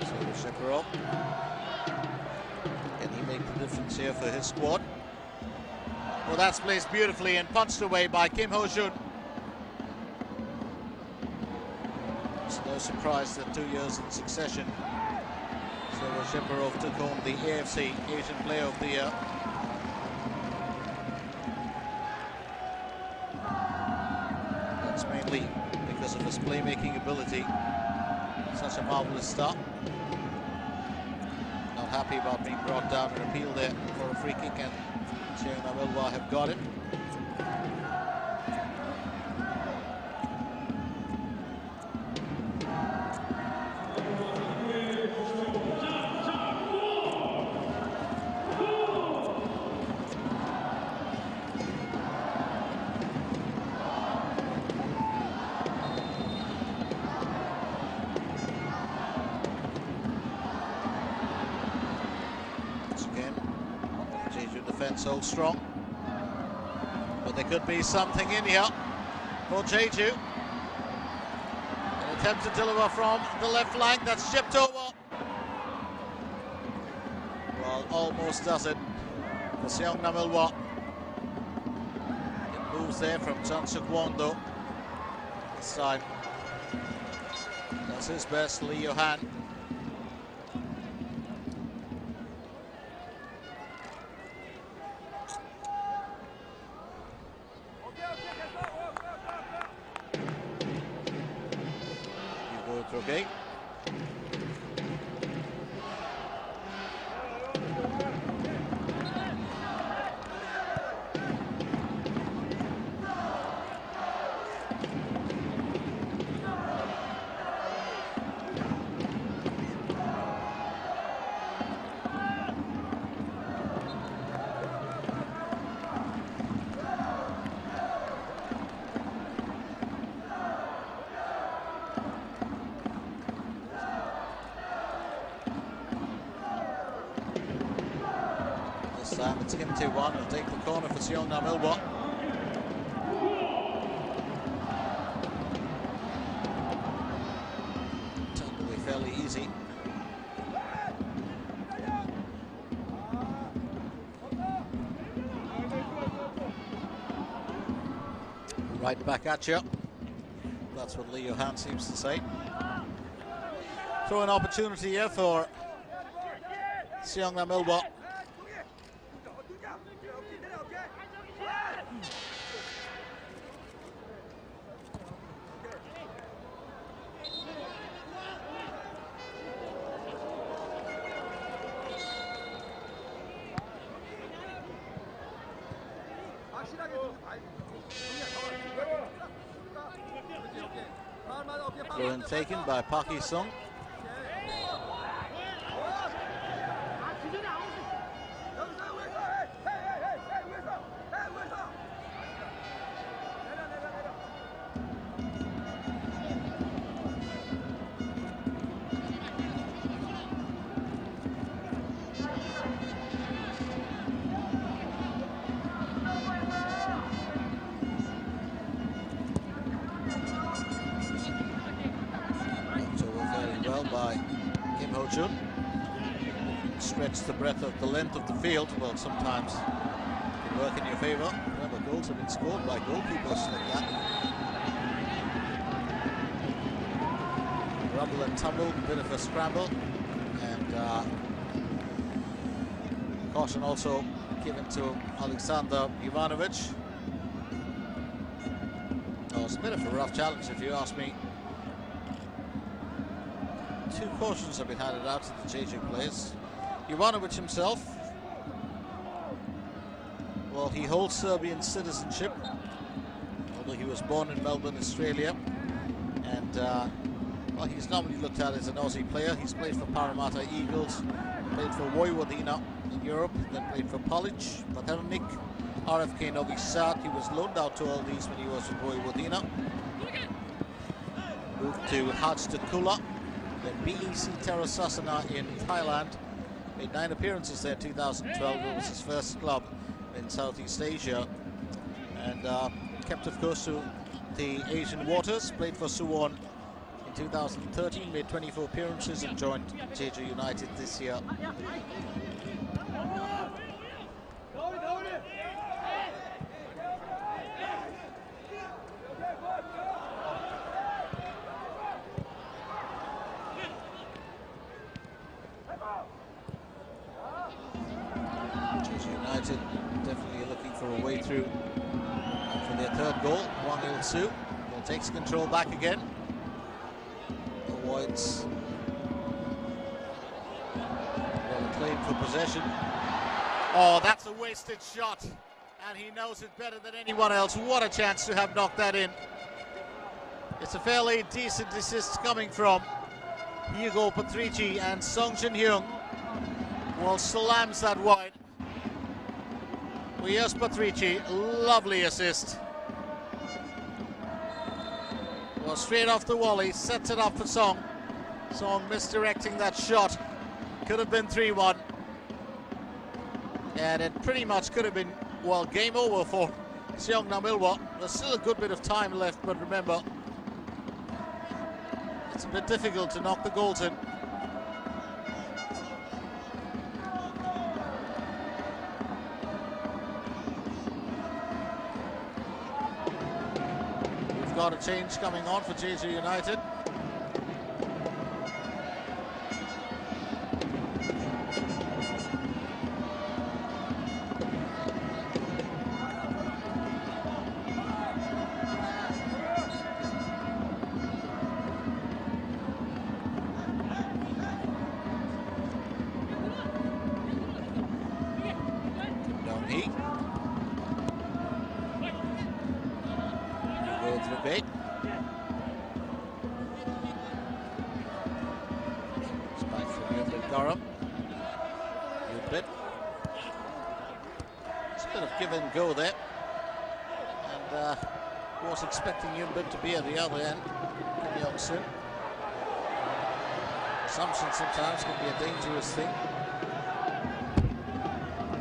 So Shepard, can he make the difference here for his squad? Well, that's placed beautifully and punched away by Kim Ho-jun. It's no surprise that 2 years in succession, Silva Sheparov took home the AFC Asian Player of the Year. That's mainly because of his playmaking ability. Such a marvelous start. Not happy about being brought down and appealed there for a free kick, and Seungnam Ilwa have got it. Once again, Jeju defense so strong, but there could be something in here for Jeju. An attempt to deliver from the left flank, that's chipped over. Well, almost does it for Seungnam Ilwa. It moves there from Chun Suk Won though. This time, that's his best, Lee Johan. Okay. This time it's Kim Tae-wan who'll take the corner for Seungnam Ilwa. Turned to be fairly easy. Right back at you. That's what Lee Johan seems to say. Throw an opportunity here for Seungnam Ilwa. Throw in taken by Park Hee-sung. By Kim Ho-jun. Stretch the breadth of the length of the field. Well, sometimes it can work in your favor. Remember, goals have been scored by goalkeepers like that. Rumble and tumble, bit of a scramble, and caution also given to Alexander Ivanovic. Oh, it's a bit of a rough challenge if you ask me. 2 cautions have been handed out to the Jeju players. Ivanovic himself, well, he holds Serbian citizenship, although he was born in Melbourne, Australia. And well, he's normally looked at as an Aussie player. He's played for Parramatta Eagles, played for Vojvodina in Europe, then played for Polic, Paternik, RFK Novi Sad. He was loaned out to all these when he was with Vojvodina. Moved to Hajduk Kula, then BEC Terasasana in Thailand. Made 9 appearances there in 2012. It was his first club in Southeast Asia. And kept, of course, to the Asian waters. Played for Suwon in 2013, made 24 appearances and joined Jeju United this year. United definitely looking for a way through for their 3rd goal. Wang Il-Su takes control back again. Avoids a claim for possession. Oh, that's a wasted shot, and he knows it better than anyone else. What a chance to have knocked that in. It's a fairly decent assist coming from Hugo Patrici, and Song Jin-hyung well slams that wide. Well, here's Patrici, lovely assist. Well, straight off the volley, sets it up for Song. Song misdirecting that shot. Could have been 3-1. And it pretty much could have been, well, game over for Seungnam Ilwa. There's still a good bit of time left, but remember, it's a bit difficult to knock the goals in. We've got a change coming on for Jeju United. Go there, and was expecting Yunbin to be at the other end. Kim Young-sun. Assumption sometimes can be a dangerous thing.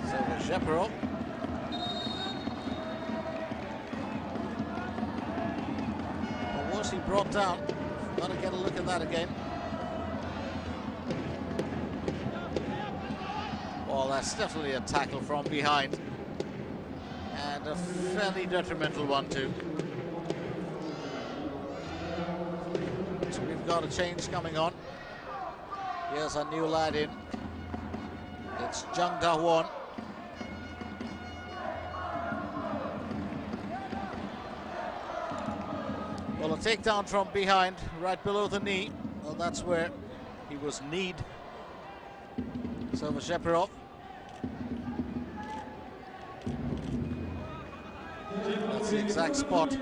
So Shepero. Or was he brought down? Got to get a look at that again. Well, that's definitely a tackle from behind. And a fairly detrimental one too. So we've got a change coming on. Here's a new lad in. It's Jung Da-won. Well, a takedown from behind, right below the knee. Well, that's where he was kneed. So Shepero. That's the exact spot. Free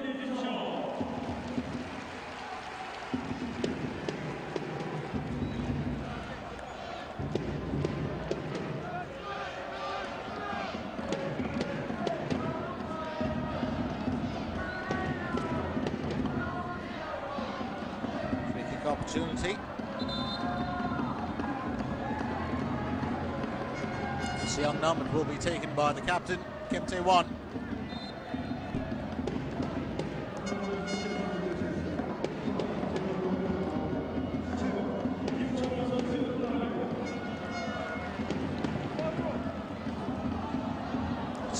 kick opportunity. Seungnam, it will be taken by the captain, Kim Tae-won.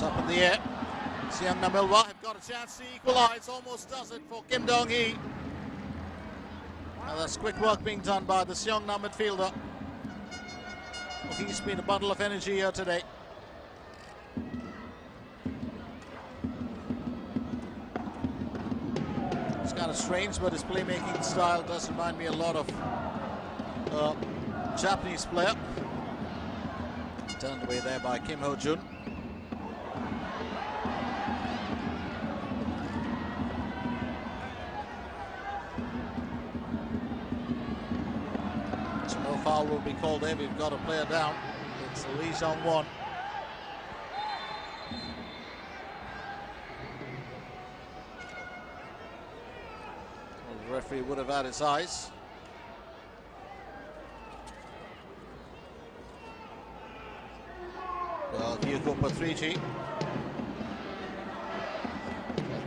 Up in the air. Seungnam Ilwa have got a chance to equalise, almost does it for Kim Dong-hee. Now that's quick work being done by the Seungnam midfielder. Well, he's been a bundle of energy here today. kind of strange, but his playmaking style does remind me a lot of Japanese player. Turned away there by Kim Ho-jun. So no foul will be called there. We've got a player down. It's Lee Jong-won. The referee would have had his eyes. Well, Hugo Patrici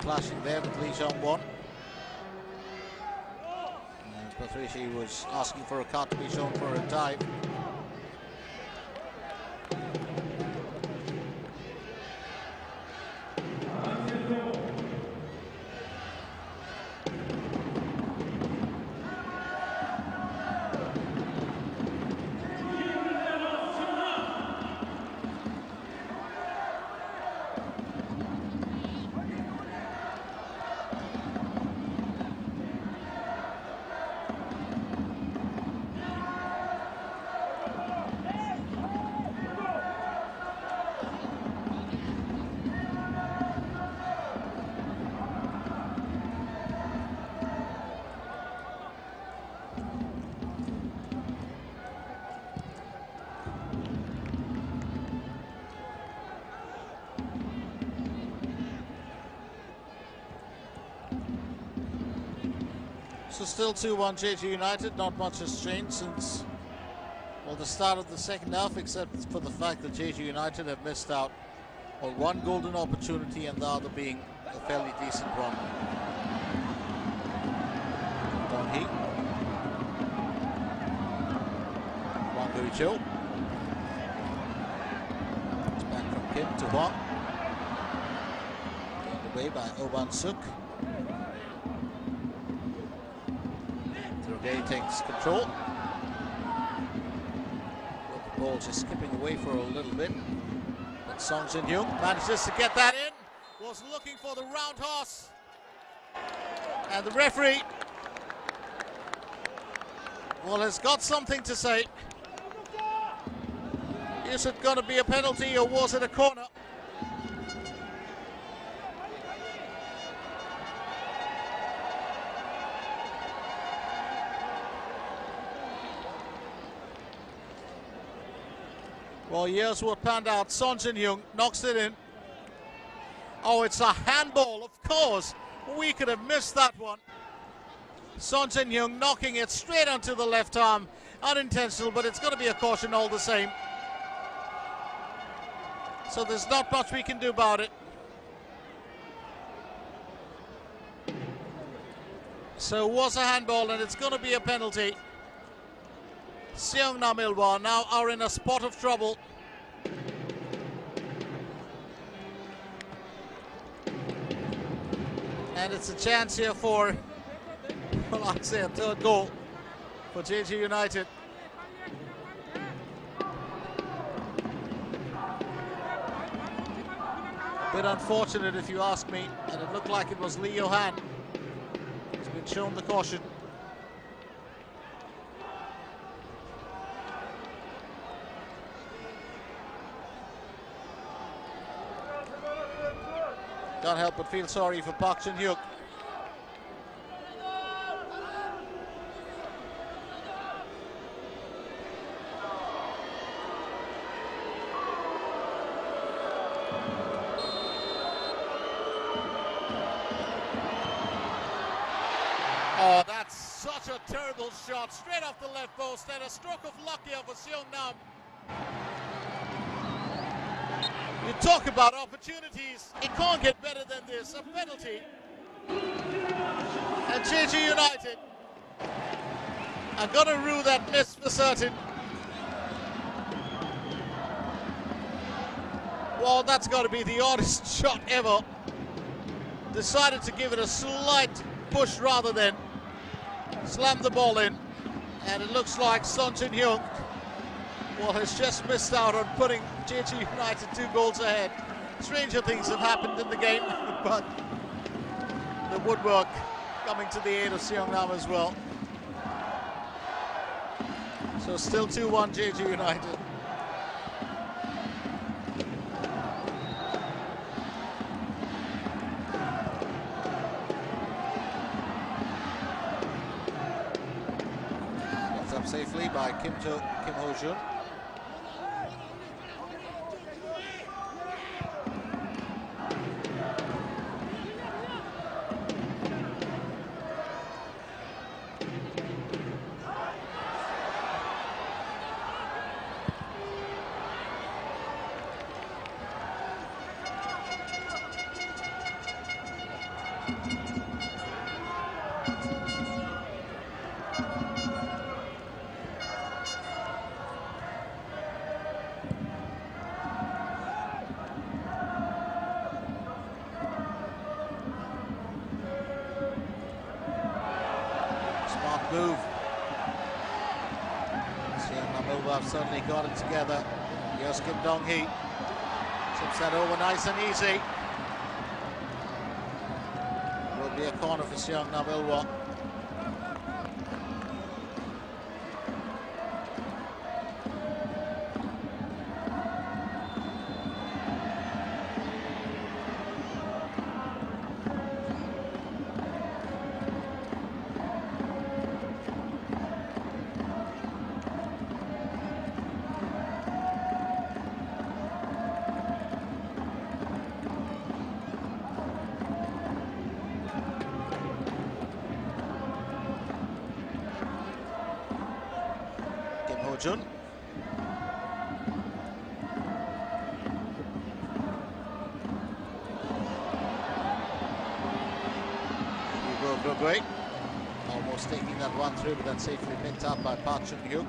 clashing there with Lee Jong-won. Patrici was asking for a card to be shown for a dive. So still 2-1 Jeju United. Not much has changed since, well, the start of the second half, except for the fact that Jeju United have missed out on one golden opportunity and the other being a fairly decent one. Dong Hee. Wang Hui-cho. It's back from Kim to Hwang. Taken away by Oh Ban-suk. He takes control. But the ball just skipping away for a little bit. But Song Jin-hyung manages to get that in. Was looking for the roundhouse. And the referee, well, has got something to say. Is it going to be a penalty or was it a corner? Well, here's what panned out. Son Jin-hyung knocks it in. Oh, it's a handball, of course. We could have missed that one. Son Jin-hyung knocking it straight onto the left arm. Unintentional, but it's going to be a caution all the same. So there's not much we can do about it. So it was a handball and it's going to be a penalty. Seungnam Ilhwa now are in a spot of trouble. And it's a chance here for, well, I'd say a third goal for Jeju United. A bit unfortunate if you ask me, and it looked like it was Lee Johan who's been shown the caution. Can't help but feel sorry for Park Jin-hyuk. Oh, that's such a terrible shot, straight off the left post, and a stroke of luck here for Seungnam. You talk about opportunities, it can't get better than this, a penalty. And Jeju United are going to rue that miss for certain. Well, that's got to be the oddest shot ever. Decided to give it a slight push rather than slam the ball in. And it looks like Son Jin-hyung, well, has just missed out on putting Jeju United 2 goals ahead. Stranger things have happened in the game, but the woodwork coming to the aid of Seungnam as well. So still 2-1 Jeju United. Gets up safely by Kim Ho-jun. Move. Seungnam have suddenly got it together. Here's Kim Dong-hee. Tips that over nice and easy. Will be a corner for Seungnam Ilwa. Ho-jun. Great. Almost taking that one through, but that's safely picked up by Park Chun-hyuk.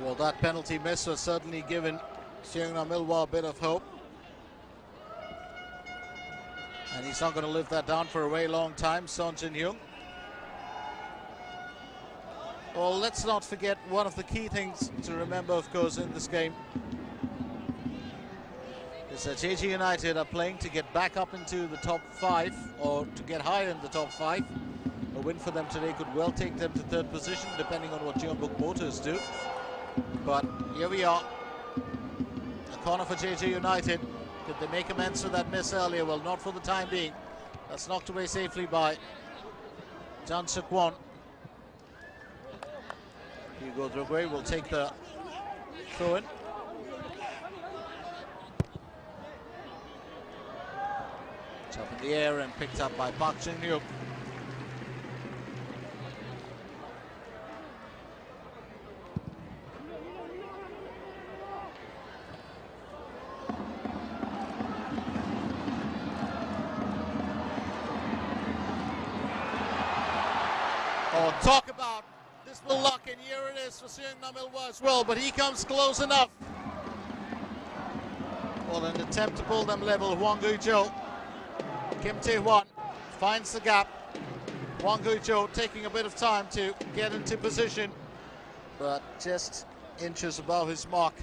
Well, that penalty miss was certainly given Seungnam Ilwa a bit of hope. And he's not going to live that down for a very long time, Son Jin-hyung. Well, let's not forget one of the key things to remember, of course, in this game is that Jeju United are playing to get back up into the top 5 or to get higher in the top 5. A win for them today could well take them to 3rd position, depending on what Jeonbuk Motors do. But here we are, a corner for Jeju United. Could they make amends for that miss earlier? Well, not for the time being. That's knocked away safely by Jang Suk-won. Hugo Drogwe will take the throw-in. It's up in the air and picked up by Park Jin-hyuk. Oh, talk about, this Luck, and here it is for Seungnam as well, but he comes close enough. Well, an attempt to pull them level. Hwang Gui-jo, Kim Tae-hwan finds the gap. Hwang Gui-jo taking a bit of time to get into position, but just inches above his mark.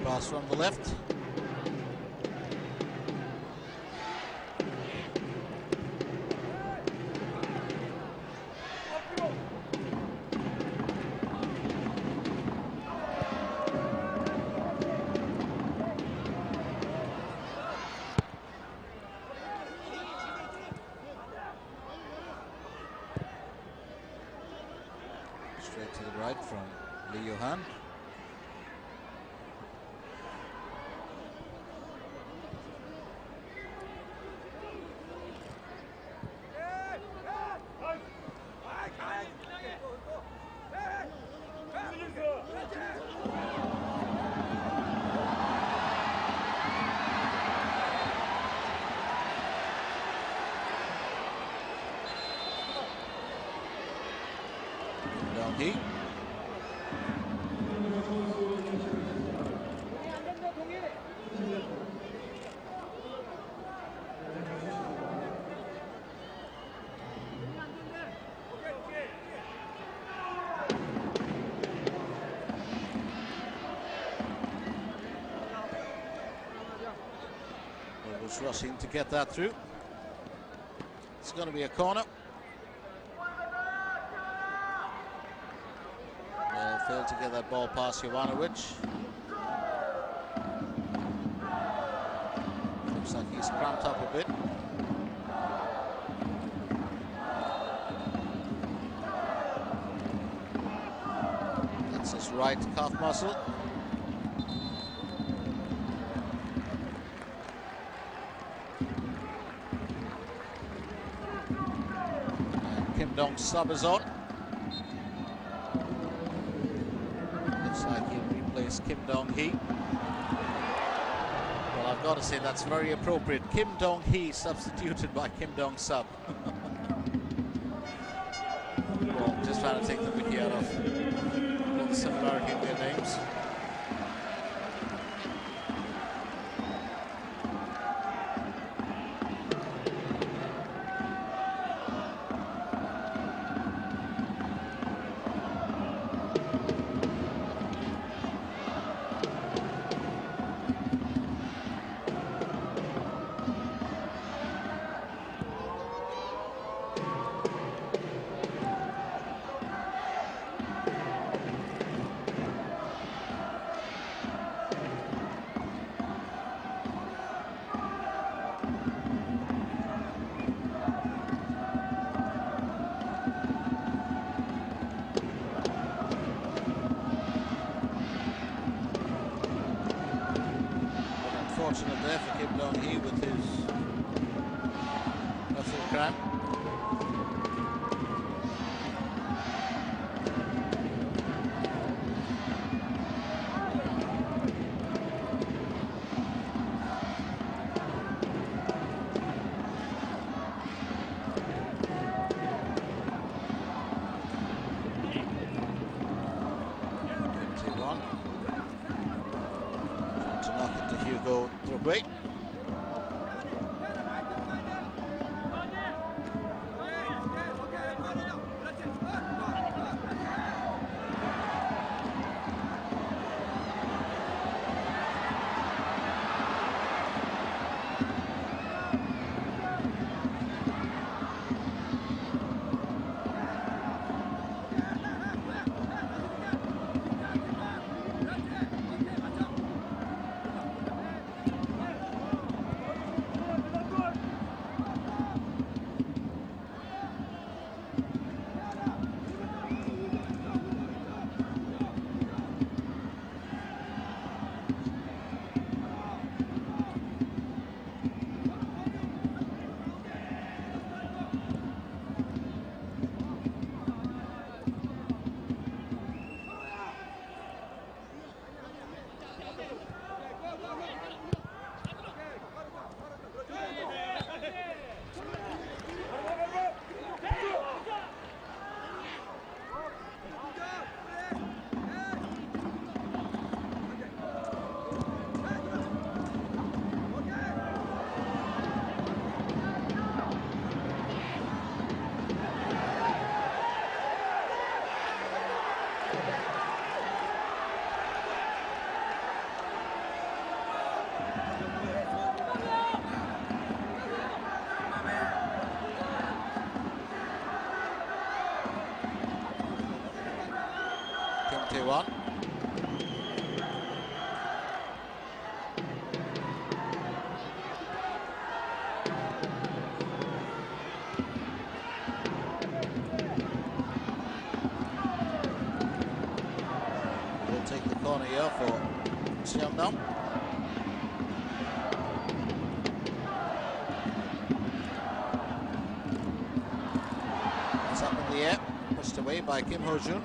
Pass from the left. Straight to the right from Lee Johan. Dong-hee. Was rushing to get that through. It's going to be a corner. Failed to get that ball past Jovanovic. Looks like he's cramped up a bit. That's his right calf muscle. And Kim Dong-sub is on. Kim Dong-hee. Well, I've got to say that's very appropriate. Kim Dong-hee substituted by Kim Dong-sub. Well, just trying to take the mickey out of all the similarity in their names. Unfortunate there for Kim Dong-hee with his muscle cramp. Great. We'll take the corner here for Seungnam. It's up in the air, pushed away by Kim Ho-jun.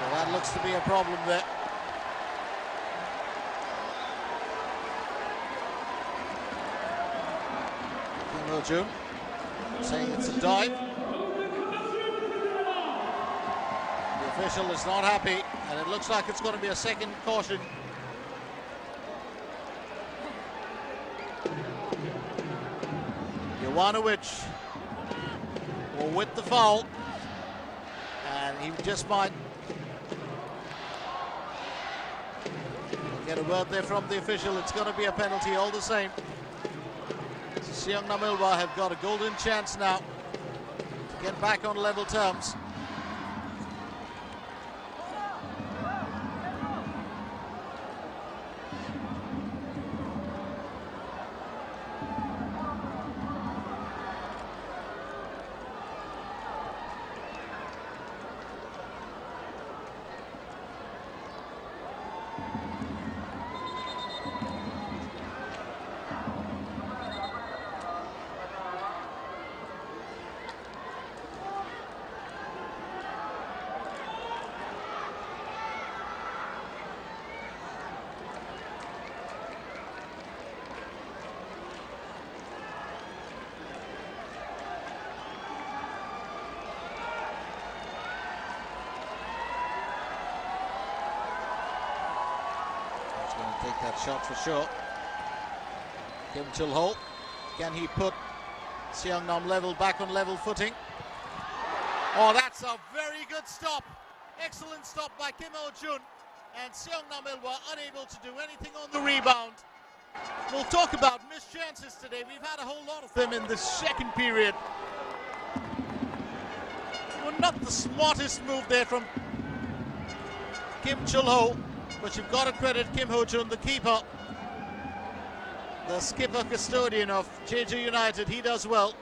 Well, that looks to be a problem there. Kim Ho-jun saying it's a dive. The official is not happy, and it looks like it's going to be a second caution. Jovanovic will with the foul, and he just might get a word there from the official. It's going to be a penalty all the same. Seungnam Ilhwa have got a golden chance now to get back on level terms. Take that shot for sure. Kim Chul-ho, can he put Seungnam level back on level footing? Oh, that's a very good stop. Excellent stop by Kim Ho-jun, and Seungnam Ilhwa unable to do anything on the rebound. We'll talk about missed chances today. We've had a whole lot of them in the second period. Well, not the smartest move there from Kim Chul-ho, but you've got to credit Kim Ho-jun, the keeper, the skipper custodian of Jeju United. He does well.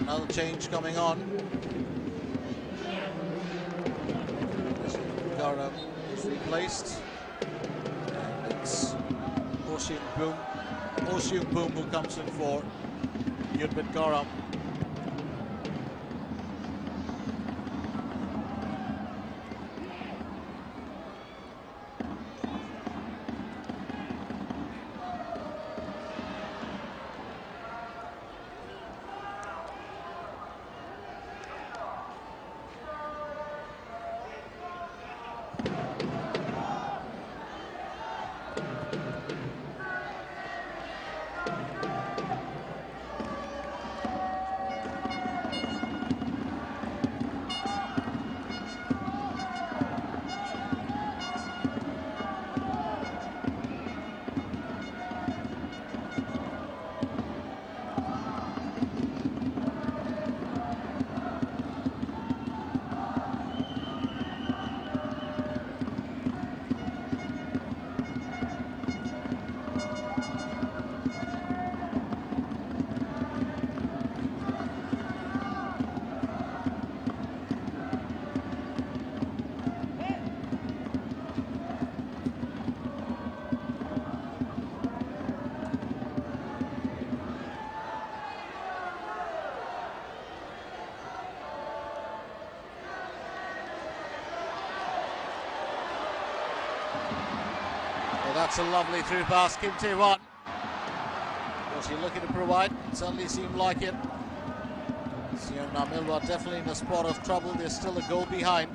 Another change coming on. Garam is replaced. And it's Oh Seung-boom who comes in for Yunbin Garam. Well, that's a lovely through pass, Kim Tae-won. Was he looking to provide? Certainly seemed like it. Seungnam are definitely in a spot of trouble. They're still a goal behind.